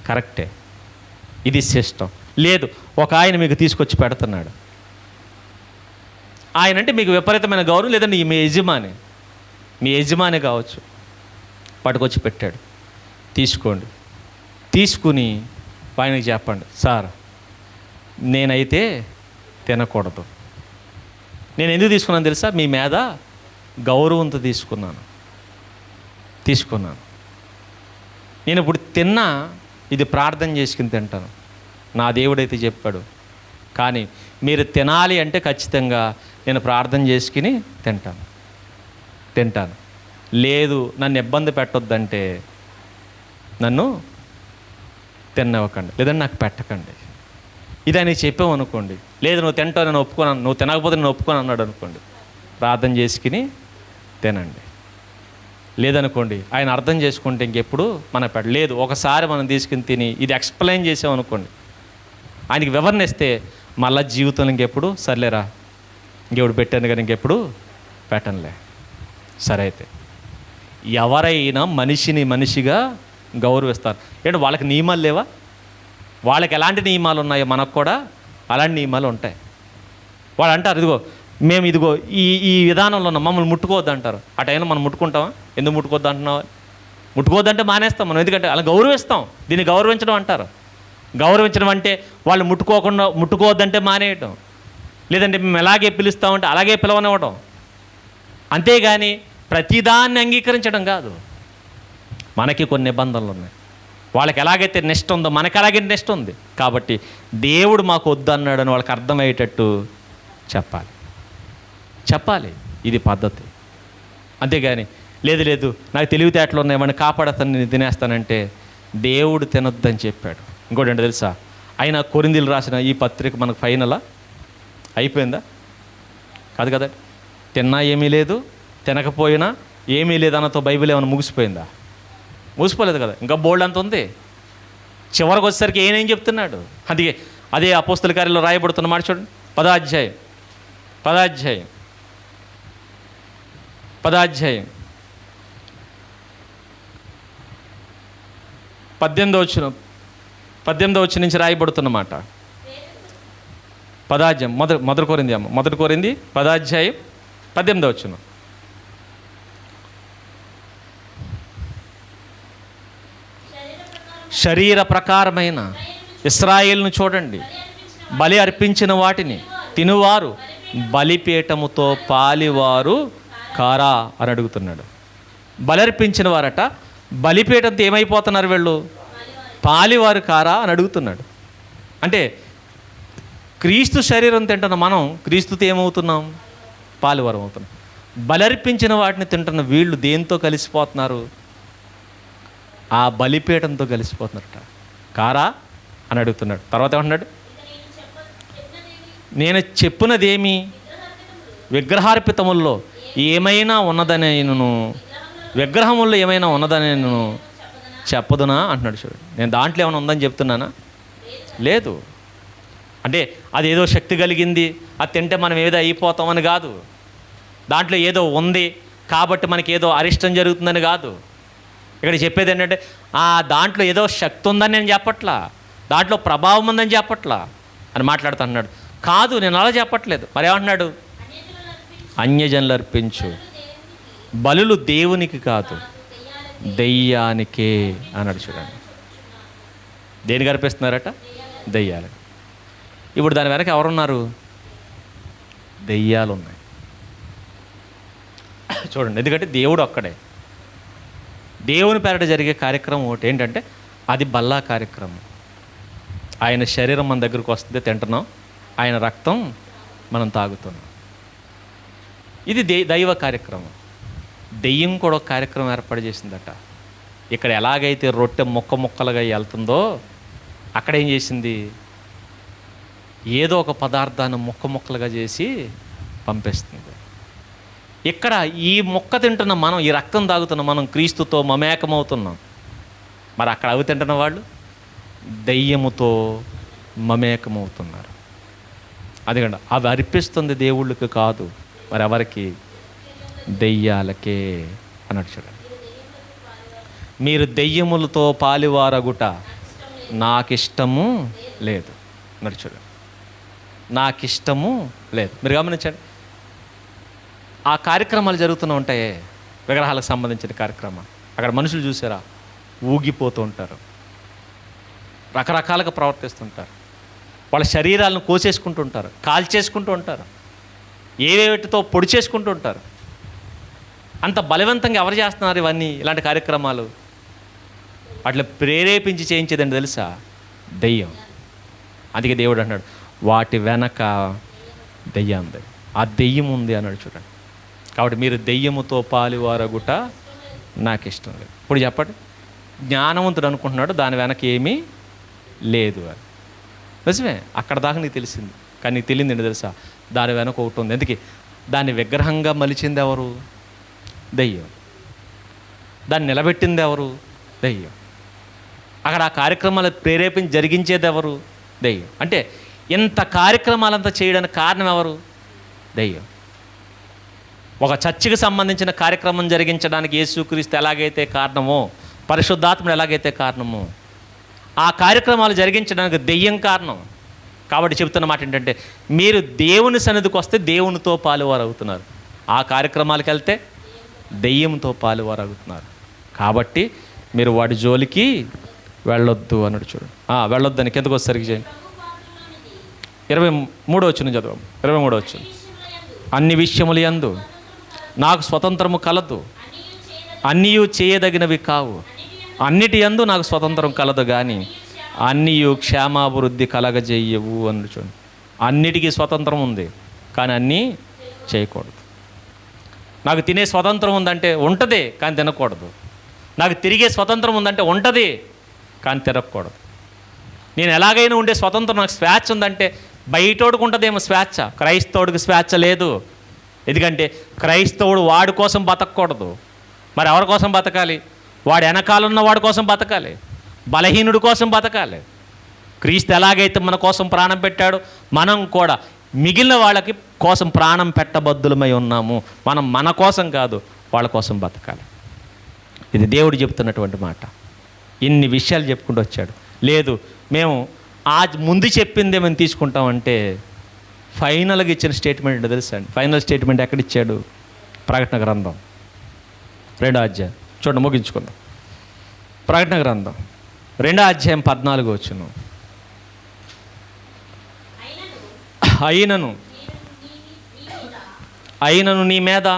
S1: కరెక్టే, ఇది సిస్టం. లేదు, ఒక ఆయన మీకు తీసుకొచ్చి పెడుతున్నాడు, ఆయన అంటే మీకు విపరీతమైన గౌరవం, లేదంటే మీ యజమాని కావచ్చు, పట్టుకొచ్చి పెట్టాడు, తీసుకోండి. తీసుకుని ఆయనకి చెప్పండి, సార్ నేనైతే తినకూడదు. నేను ఎందుకు తీసుకున్నాను తెలుసా? మీ మీద గౌరవంతో తీసుకున్నాను. నేను ఇప్పుడు తిన్నా, ఇది ప్రార్థన చేసుకుని తింటాను, నా దేవుడైతే చెప్పాడు. కానీ మీరు తినాలి అంటే ఖచ్చితంగా నేను ప్రార్థన చేసుకుని తింటాను. లేదు, నన్ను ఇబ్బంది పెట్టొద్దంటే నన్ను తినవ్వకండి, లేదంటే నాకు పెట్టకండి. ఇది ఆయన చెప్పామనుకోండి, లేదు నువ్వు తింటావు నేను ఒప్పుకోను, నువ్వు తినకపోతే నేను ఒప్పుకొని అన్నాడు అనుకోండి, ప్రార్థన చేసుకుని తినండి. లేదనుకోండి, ఆయన అర్థం చేసుకుంటే ఇంకెప్పుడు మన లేదు, ఒకసారి మనం తీసుకుని తిని ఇది ఎక్స్ప్లెయిన్ చేసామనుకోండి, ఆయనకి వివరణ ఇస్తే మళ్ళీ జీవితంలో ఇంకెప్పుడు సర్లేరా ఇంకెప్పుడు పెట్టాను కానీ ఇంకెప్పుడు పెట్టనులే. సరే, అయితే ఎవరైనా మనిషిగా గౌరవిస్తారు. ఏంటంటే వాళ్ళకి నియమాలు లేవా? వాళ్ళకి ఎలాంటి నియమాలు ఉన్నాయో మనకు కూడా అలాంటి నియమాలు ఉంటాయి. వాళ్ళు అంటారు, ఇదిగో ఈ విధానంలో ఉన్న మమ్మల్ని ముట్టుకోవద్దు అంటారు. ఆ టైంలో మనం ముట్టుకుంటామా? ఎందుకు ముట్టుకోవద్దు అంటున్నావా? ముట్టుకోవద్దంటే మానేస్తాం మనం, ఎందుకంటే అలా గౌరవిస్తాం. దీన్ని గౌరవించడం అంటారు. గౌరవించడం అంటే వాళ్ళు ముట్టుకోవద్దంటే మానేయటం, లేదంటే మేము ఎలాగే పిలుస్తామంటే అలాగే పిలవనివ్వడం. అంతేగాని ప్రతిదాన్ని అంగీకరించడం కాదు. మనకి కొన్ని నిబంధనలు ఉన్నాయి. వాళ్ళకి ఎలాగైతే నిష్ట ఉందో మనకి అలాగే నిష్ట ఉంది. కాబట్టి దేవుడు మాకు వద్దు అన్నాడని వాళ్ళకి అర్థమయ్యేటట్టు చెప్పాలి. ఇది పద్ధతి. అంతేగాని లేదు నాకు తెలివితేటలు ఉన్నాయి, వాడిని కాపాడతాను, నేను తినేస్తానంటే దేవుడు తినొద్దని చెప్పాడు. ఇంకోటి ఏంటో తెలుసా, ఆయన కొరింథీయులకు రాసిన ఈ పత్రిక మనకు ఫైనలా అయిపోయిందా? కాదు కదా. తిన్నా ఏమీ లేదు, తినకపోయినా ఏమీ లేదు అన్నతో బైబిల్ ఏమైనా ముగిసిపోయిందా? ముగిసిపోలేదు కదా, ఇంకా బోల్డ్ అంత ఉంది. చివరికి వచ్చేసరికి ఏం చెప్తున్నాడు? అదే అపోస్తల కార్యాల్లో రాయబడుతున్న మాట చూడండి, 10వ అధ్యాయం పదాధ్యాయం 18వ నుంచి రాయబడుతున్నమాట. పదాధ్యాయం మొదటి కోరింది 18వ. శరీర ప్రకారమైన ఇశ్రాయేలును చూడండి. బలి అర్పించిన వాటిని తినువారు బలిపీఠముతో పాలివారు కారా అని అడుగుతున్నాడు. బలి అర్పించిన వారట బలిపీఠంతో ఏమైపోతున్నారు వీళ్ళు? పాలివారు కారా అని అడుగుతున్నాడు. అంటే క్రీస్తు శరీరం తింటున్న మనం క్రీస్తుతో ఏమవుతున్నాం? పాలివారం అవుతున్నాం. బలర్పించిన వాటిని తింటున్న వీళ్ళు దేంతో కలిసిపోతున్నారు? ఆ బలిపీఠంతో కలిసిపోతున్నారట. కారా అని అడుగుతున్నాడు. తర్వాత ఏమంటున్నాడు? నేను చెప్పినదేమి విగ్రహార్పితముల్లో ఏమైనా ఉన్నదని విగ్రహముల్లో ఏమైనా ఉన్నదని నేను చెప్పదునా అంటున్నాడు. చూడు, నేను దాంట్లో ఏమైనా ఉందని చెప్తున్నానా? లేదు. అంటే అదేదో శక్తి కలిగింది, అది తింటే మనం ఏదో అయిపోతామని కాదు. దాంట్లో ఏదో ఉంది కాబట్టి మనకి ఏదో అరిష్టం జరుగుతుందని కాదు. ఇక్కడ చెప్పేది ఏంటంటే దాంట్లో ఏదో శక్తి ఉందని నేను చెప్పట్లా, దాంట్లో ప్రభావం ఉందని చెప్పట్లా అని మాట్లాడుతున్నాడు. కాదు, నేను అలా చెప్పట్లేదు. మరి ఏమంటున్నాడు? అన్యజనులు అర్పించు బలులు దేవునికి కాదు దెయ్యానికే అన్నాడు. చూడండి, దేనికి అర్పిస్తున్నారట? దెయ్యాలకు. ఇప్పుడు దాని వెనక ఎవరున్నారు? దెయ్యాలు ఉన్నాయి. చూడండి, ఎందుకంటే దేవుడు ఒక్కడే. దేవుని పేరట జరిగే కార్యక్రమం ఒకటి ఏంటంటే అది బల్లా కార్యక్రమం. ఆయన శరీరం మన దగ్గరకు వస్తుంది, తింటున్నాం. ఆయన రక్తం మనం తాగుతున్నాం. ఇది దైవ కార్యక్రమం. దెయ్యం కూడా ఒక కార్యక్రమం ఏర్పాటు చేసిందట. ఇక్కడ ఎలాగైతే రొట్టె ముక్కలుగా వెళ్తుందో అక్కడ ఏం చేసింది? ఏదో ఒక పదార్థాన్ని ముక్కలుగా చేసి పంపిస్తుంది. ఇక్కడ ఈ మొక్క తింటున్న మనం, ఈ రక్తం తాగుతున్న మనం క్రీస్తుతో మమేకమవుతున్నాం. మరి అక్కడ అవి తింటున్న వాళ్ళు దెయ్యముతో మమేకమవుతున్నారు. అదిగండి, అవి అర్పిస్తుంది దేవుళ్ళకి కాదు, మరి ఎవరికి? దెయ్యాలకే అన్నట్టు. చూడండి, మీరు దెయ్యములతో పాలివారగుట నాకిష్టము లేదు అన్నట్టు. చూడండి, నాకిష్టము లేదు. మీరు గమనించండి, ఆ కార్యక్రమాలు జరుగుతూనే ఉంటాయే, విగ్రహాలకు సంబంధించిన కార్యక్రమాలు. అక్కడ మనుషులు చూసారా? ఊగిపోతూ ఉంటారు, రకరకాలుగా ప్రవర్తిస్తుంటారు. వాళ్ళ శరీరాలను కోసేసుకుంటూ ఉంటారు, కాల్చేసుకుంటూ ఉంటారు, ఏవేటితో పొడి చేసుకుంటూ ఉంటారు. అంత బలవంతంగా ఎవరు చేస్తున్నారు ఇవన్నీ? ఇలాంటి కార్యక్రమాలు అట్లా ప్రేరేపించి చేయించేదండి తెలుసా? దెయ్యం. అందుకే దేవుడు అన్నాడు, వాటి వెనక దెయ్యం ఉంది, ఆ దెయ్యం ఉంది అన్నాడు. చూడండి, కాబట్టి మీరు దెయ్యముతో పాలివారగుట నాకు ఇష్టం లేదు. ఇప్పుడు చెప్పండి, జ్ఞానవంతుడు అనుకుంటున్నాడు దాని వెనక ఏమీ లేదు అని. నిజమే, అక్కడ దాకా నీకు తెలిసింది. కానీ నీకు తెలియదు ఏంటి తెలుసా? దాని వెనక ఒకటి ఉంది. ఎందుకే? దాన్ని విగ్రహంగా మలిచింది ఎవరు? దెయ్యం. దాన్ని నిలబెట్టింది ఎవరు? దెయ్యం. అక్కడ ఆ కార్యక్రమాలు ప్రేరేపించి జరిగించేది ఎవరు? దెయ్యం. అంటే ఇంత కార్యక్రమాలంతా చేయడానికి కారణం ఎవరు? దెయ్యం. ఒక చర్చికి సంబంధించిన కార్యక్రమం జరిగించడానికి యేసుక్రీస్తు ఎలాగైతే కారణమో, పరిశుద్ధాత్ముడు ఎలాగైతే కారణమో, ఆ కార్యక్రమాలు జరిగించడానికి దెయ్యం కారణం. కాబట్టి చెప్తున్న మాట ఏంటంటే, మీరు దేవుని సన్నిధికి వస్తే దేవునితో పాలువారు అవుతున్నారు, ఆ కార్యక్రమాలకు వెళ్తే దెయ్యంతో పాలువారు అవుతున్నారు. కాబట్టి మీరు వాడి జోలికి వెళ్ళొద్దు అన్నాడు. చూడండి, వెళ్ళొద్దని కిందకు వచ్చేసరికి చేయండి. 23వ వచనం చదువు. 23వ వచనం, అన్ని విషయములు యందు నాకు స్వతంత్రము కలదు, అన్నీయు చేయదగినవి కావు. అన్నిటి యందు నాకు స్వతంత్రం కలదు కానీ అన్నీయు క్షేమాభివృద్ధి కలగజేయవు అని. చూడండి, అన్నిటికీ స్వతంత్రం ఉంది కానీ అన్నీ చేయకూడదు. నాకు తినే స్వతంత్రం ఉందంటే ఉంటుంది కానీ తినకూడదు. నాకు తిరిగే స్వతంత్రం ఉందంటే ఉంటుంది కానీ తిరగకూడదు. నేను ఎలాగైనా ఉండే స్వతంత్రం, నాకు స్వేచ్ఛ ఉందంటే బయటోడికి ఉంటుందేమో స్వేచ్ఛ, క్రైస్తవుడికి స్వేచ్ఛ లేదు. ఎందుకంటే క్రైస్తవుడు వాడి కోసం బతకూడదు. మరి ఎవరి కోసం బతకాలి? వాడు వెనకాలన్న వాడి కోసం బతకాలి, బలహీనుడి కోసం బతకాలి. క్రీస్తు ఎలాగైతే మన కోసం ప్రాణం పెట్టాడో మనం కూడా మిగిలిన వాళ్ళకి కోసం ప్రాణం పెట్టబద్దులమై ఉన్నాము. మనం మన కోసం కాదు, వాళ్ళ కోసం బతకాలి. ఇది దేవుడు చెప్తున్నటువంటి మాట. ఇన్ని విషయాలు చెప్పుకుంటూ వచ్చాడు. లేదు మేము ఆ ముందు చెప్పిందే మేము తీసుకుంటామంటే ఫైనల్గా ఇచ్చిన స్టేట్మెంట్ ఏంటో తెలుసా అండి? ఫైనల్ స్టేట్మెంట్ ఎక్కడిచ్చాడు? ప్రకటన గ్రంథం 2వ అధ్యాయం చూడండి, ముగించుకుందాం. ప్రకటన గ్రంథం 2వ అధ్యాయం 14 వచనం. అయినను నీ మీద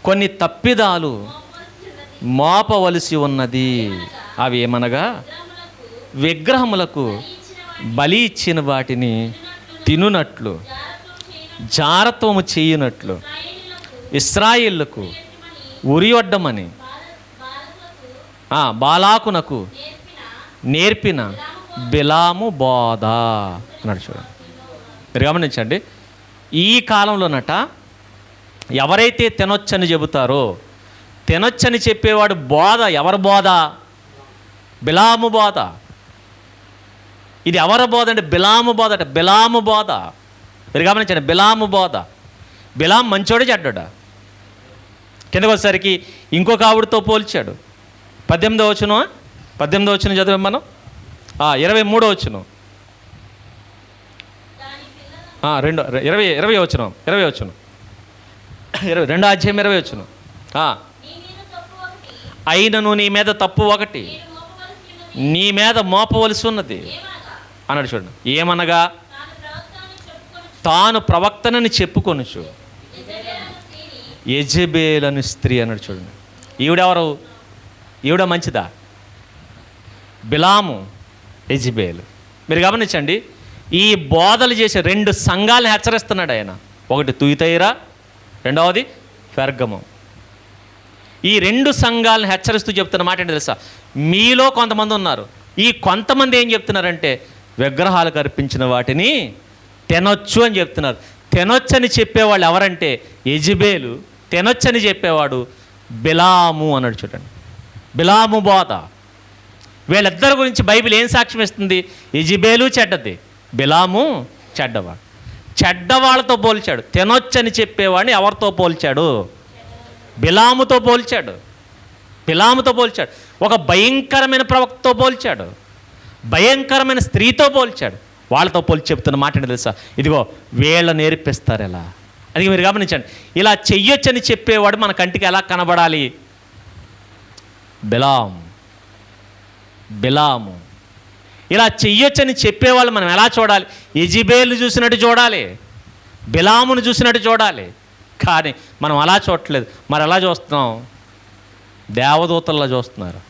S1: కొన్ని తప్పిదాలు మోపవలసి ఉన్నది. అవి ఏమనగా విగ్రహములకు బలి ఇచ్చిన వాటిని తినునట్లు, జారత్వము చేయునట్లు ఇశ్రాయేలుకు ఉరియొడ్డమని బాలాకునకు నేర్పిన బిలాము బోధ అన్నాడు. చూడండి, మీరు గమనించండి. ఈ కాలంలోనట ఎవరైతే తినొచ్చని చెబుతారో, తినొచ్చని చెప్పేవాడు బోధ, ఎవరి బోధ? బిలాము బోధ. ఇది ఎవరి బోధ అంటే బిలాము బోధ అట. బిలాము బోధ. మీరు గమనించండి, బిలాము బోధ. బిలాం మంచోడే చెడ్డోడా? కిందకు వచ్చేసరికి ఇంకొక ఆవిడతో పోల్చాడు. 18వ వచనం చదివాం మనం. 23వ వచనం, 20వ వచనం, 2వ అధ్యాయం 20వ వచనం. అయినను నీ మీద తప్పు ఒకటి నీ మీద మోపవలసి ఉన్నది అన్నాడు. చూడండి, ఏమనగా తాను ప్రవక్తనని చెప్పుకొనుచు యెజెబెల్ అను స్త్రీ అన్నాడు. చూడండి, ఈవిడెవరు? ఈవిడ మంచిదా? బిలాము, యెజెబెల్. మీరు గమనించండి, ఈ బోధలు చేసే 2 సంఘాలను హెచ్చరిస్తున్నాడు ఆయన. ఒకటి తుయితైరా, రెండవది పెర్గమం. ఈ 2 సంఘాలను హెచ్చరిస్తూ చెప్తున్న మాట ఏంటి తెలుసా? మీలో కొంతమంది ఉన్నారు. ఈ కొంతమంది ఏం చెప్తున్నారంటే విగ్రహాలకు అర్పించిన వాటిని తినొచ్చు అని చెప్తున్నారు. తినొచ్చని చెప్పేవాళ్ళు ఎవరంటే యెజెబెలు, తినొచ్చని చెప్పేవాడు బిలాము అన్నాడు. చూడండి, బిలాము బోధ. వీళ్ళిద్దరి గురించి బైబిల్ ఏం సాక్ష్యం ఇస్తుంది? యెజెబెలు చెడ్డది, బిలాము చెడ్డవాడు. చెడ్డవాళ్ళతో పోల్చాడు. తినొచ్చని చెప్పేవాడిని ఎవరితో పోల్చాడు? బిలాముతో పోల్చాడు. ఒక భయంకరమైన ప్రవక్తతో పోల్చాడు, భయంకరమైన స్త్రీతో పోల్చాడు. వాళ్ళతో పోల్చి చెప్తున్న మాట ఏంటి తెలుసా? ఇదిగో వీళ్ళ నేర్పిస్తారు ఎలా. అది మీరు గమనించండి. ఇలా చెయ్యొచ్చని చెప్పేవాడు మన కంటికి ఎలా కనబడాలి? బిలాము. ఇలా చెయ్యొచ్చని చెప్పేవాళ్ళు మనం ఎలా చూడాలి? యెజెబెల్ని చూసినట్టు చూడాలి, బిలామును చూసినట్టు చూడాలి. కానీ మనం అలా చూడట్లేదు. మరి ఎలా చూస్తున్నాం? దేవదూతల్లా చూస్తున్నారు.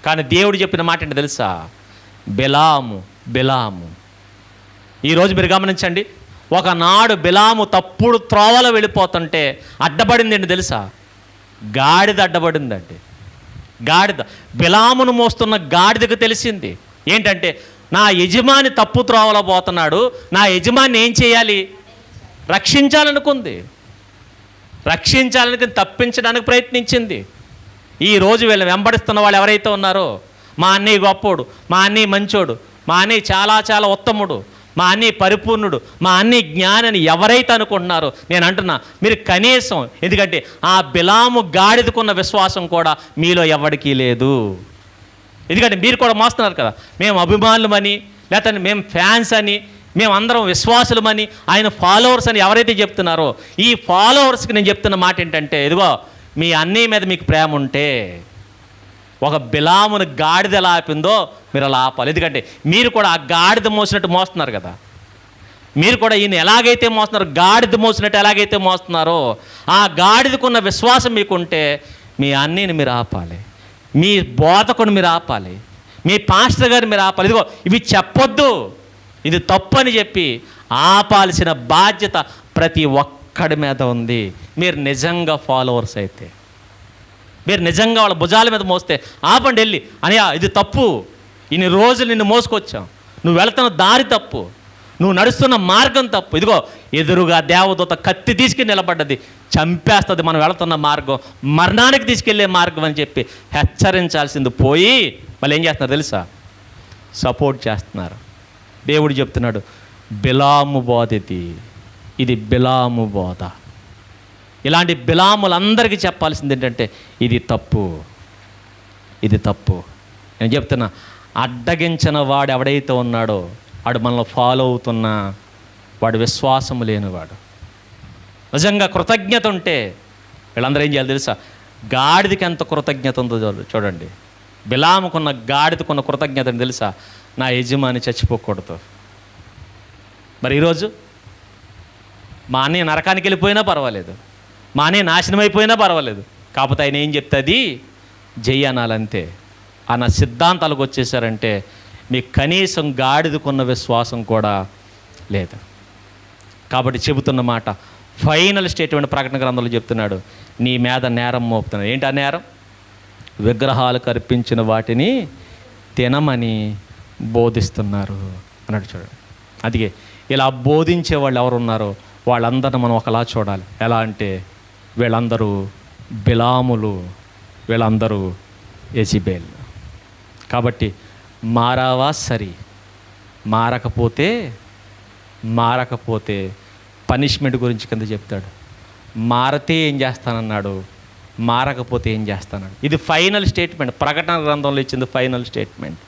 S1: కానీ దేవుడు చెప్పిన మాట ఏంటి తెలుసా? బిలాము. ఈరోజు మీరు గమనించండి, ఒకనాడు బిలాము తప్పుడు త్రోవలో వెళ్ళిపోతుంటే అడ్డపడింది ఏంటి తెలుసా? గాడిద అడ్డపడిందండి. గాడిద. బిలామును మోస్తున్న గాడిదకు తెలిసింది ఏంటంటే నా యజమాని తప్పు త్రోవలో పోతున్నాడు, నా యజమాని ఏం చేయాలి? రక్షించాలని తప్పించడానికి ప్రయత్నించింది. ఈరోజు వీళ్ళు వెంబడిస్తున్న వాళ్ళు ఎవరైతే ఉన్నారో, మా అన్నయ్య గొప్పోడు, మా అన్నయ్య మంచోడు, మా అన్నయ్య చాలా చాలా ఉత్తముడు, మా అన్నయ్య పరిపూర్ణుడు, మా అన్నయ్య జ్ఞానని ఎవరైతే అనుకుంటున్నారో, నేను అంటున్నా మీరు కనీసం, ఎందుకంటే ఆ బిలాము గాడిదకున్న విశ్వాసం కూడా మీలో ఎవరికీ లేదు. ఎందుకంటే మీరు కూడా మోస్తున్నారు కదా, మేము అభిమానులమని, లేకపోతే మేము ఫ్యాన్స్ అని, మేమందరం విశ్వాసులమని, ఆయన ఫాలోవర్స్ అని ఎవరైతే చెప్తున్నారో, ఈ ఫాలోవర్స్కి నేను చెప్తున్న మాట ఏంటంటే, ఇదిగో మీ అన్నయ్య మీద మీకు ప్రేమ ఉంటే ఒక బిలామును గాడిద ఎలా ఆపిందో మీరు అలా ఆపాలి. ఎందుకంటే మీరు కూడా ఆ గాడిద మోసినట్టు మోస్తున్నారు కదా. మీరు కూడా ఈయన ఎలాగైతే మోస్తున్నారు, గాడిద మోసినట్టు ఎలాగైతే మోస్తున్నారో, ఆ గాడిదకున్న విశ్వాసం మీకుంటే మీ అన్నయ్యని మీరు ఆపాలి, మీ బోధకుని మీరు ఆపాలి, మీ పాస్టర్ గారిని మీరు ఆపాలి. ఇదిగో ఇవి చెప్పొద్దు, ఇది తప్పు అని చెప్పి ఆపాల్సిన బాధ్యత ప్రతి ఒక్కడి మీద ఉంది. మీరు నిజంగా ఫాలోవర్స్ అయితే, మీరు నిజంగా వాళ్ళ భుజాల మీద మోస్తే ఆపండి, వెళ్ళి అనియా ఇది తప్పు, ఇన్ని రోజులు నిన్ను మోసుకొచ్చాం, నువ్వు వెళ్తున్న దారి తప్పు, నువ్వు నడుస్తున్న మార్గం తప్పు. ఇదిగో ఎదురుగా దేవదూత కత్తి తీసుకుని నిలబడ్డది, చంపేస్తుంది మనం వెళుతున్న మార్గం, మరణానికి తీసుకెళ్లే మార్గం అని చెప్పి హెచ్చరించాల్సింది పోయి వాళ్ళు ఏం చేస్తున్నారు తెలుసా? సపోర్ట్ చేస్తున్నారు. దేవుడు చెప్తున్నాడు, బిలాము బోధితి ఇది బిలాము బోధ. ఇలాంటి బిలాములందరికీ చెప్పాల్సింది ఏంటంటే ఇది తప్పు, ఇది తప్పు. నేను చెప్తున్నా, అడ్డగించిన వాడు ఎవడైతే ఉన్నాడో వాడు మనల్ని ఫాలో అవుతున్నా వాడు విశ్వాసం లేనివాడు. నిజంగా కృతజ్ఞత ఉంటే వీళ్ళందరూ ఏం చేయాలి తెలుసా? గాడిదకి ఎంత కృతజ్ఞత ఉందో చూడండి. బిలాముకున్న గాడిదకున్న కృతజ్ఞత అని తెలుసా? నా యజమాని చచ్చిపోకూడదు. మరి ఈరోజు మా అన్నయ్య నరకానికి వెళ్ళిపోయినా పర్వాలేదు, మా అన్నయ్య నాశనం అయిపోయినా పర్వాలేదు, కాకపోతే ఆయన ఏం చెప్తుంది? జై అనాలంతే. అన్న సిద్ధాంతాలకు వచ్చేసారంటే మీకు కనీసం గాడిదకున్న విశ్వాసం కూడా లేదు. కాబట్టి చెబుతున్న మాట ఫైనల్ స్టేట్మెంట్ ప్రకటన గ్రంథంలో చెప్తున్నాడు, నీ మీద నేరం మోపుతున్నాడు. ఏంటి ఆ నేరం? విగ్రహాలకు అర్పించిన వాటిని తినమని బోధిస్తున్నారు అన్నాడు. చూడండి, అందుకే ఇలా బోధించే వాళ్ళు ఎవరున్నారో వాళ్ళందరిని మనం ఒకలా చూడాలి. ఎలా అంటే వీళ్ళందరూ బిలాములు, వీళ్ళందరూ యెజెబెల్. కాబట్టి మారావా సరి, మారకపోతే పనిష్మెంట్ గురించి కింద చెప్తాడు. మారితే ఏం చేస్తానన్నాడు, మారకపోతే ఏం చేస్తానన్నాడు. ఇది ఫైనల్ స్టేట్మెంట్, ప్రకటన గ్రంథంలో ఇచ్చింది ఫైనల్ స్టేట్మెంట్.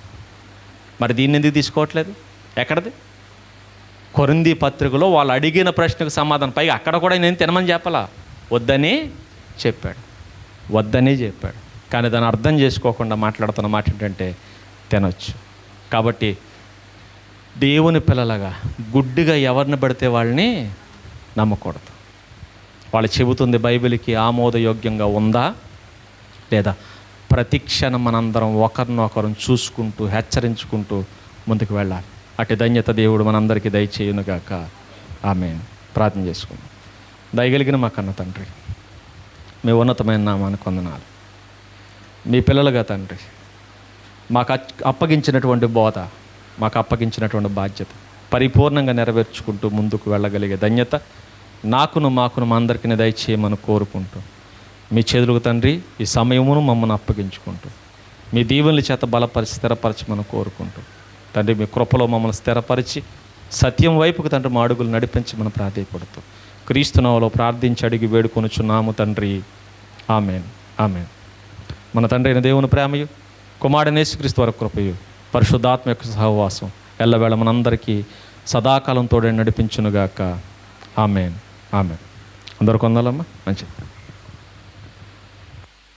S1: మరి దీన్ని ఎందుకు తీసుకోవట్లేదు? ఎక్కడది? కొరింథీ పత్రికలో వాళ్ళు అడిగిన ప్రశ్నకు సమాధానం. పైగా అక్కడ కూడా నేను తినమని చెప్పాలా, వద్దనే చెప్పాడు. కానీ దాన్ని అర్థం చేసుకోకుండా మాట్లాడుతున్న మాట ఏంటంటే తినొచ్చు. కాబట్టి దేవుని పిల్లలుగా గుడ్డిగా ఎవరిని పడితే వాళ్ళని నమ్మకూడదు. వాళ్ళు చెబుతుంది బైబిల్కి ఆమోదయోగ్యంగా ఉందా లేదా? ప్రతి క్షణం మనందరం ఒకరినొకరు చూసుకుంటూ హెచ్చరించుకుంటూ ముందుకు వెళ్ళాలి. అటు ధన్యత దేవుడు మనందరికీ దయచేయునుగాక. ఆమేన్. ప్రార్థన చేసుకుందాం. దయగలిగిన మా కన్న తండ్రి, మీ ఉన్నతమైన నామానికి వందనాలు. మీ పిల్లలుగా తండ్రి మాకు అప్పగించినటువంటి బోధ, మాకు అప్పగించినటువంటి బాధ్యత పరిపూర్ణంగా నెరవేర్చుకుంటూ ముందుకు వెళ్ళగలిగే ధన్యత మాకును మా అందరికీ దయచేయమని కోరుకుంటూ, మీ చేతులకు తండ్రి ఈ సమయమును మమ్మల్ని అప్పగించుకుంటూ మీ దీవెనల చేత బలపరిచి స్థిరపరచమని కోరుకుంటూ తండ్రి మీ కృపలో మమ్మల్ని స్థిరపరిచి సత్యం వైపుకు తండ్రి మా అడుగులు నడిపించమని ప్రాధేయపడుతూ క్రీస్తు నామములో ప్రార్థించి అడిగి వేడుకొనుచున్నాము తండ్రి. ఆమేన్. ఆమేన్. మన తండ్రి అయిన దేవుని ప్రేమయు, కుమారుడైన యేసుక్రీస్తు వారి కృపయు, పరిశుద్ధాత్మ యొక్క సహవాసం ఎల్లవేళ మనందరికీ సదాకాలం తోడే నడిపించునుగాక. ఆమేన్. ఆమేన్. అందరూ కొందాలమ్మా. మంచిది.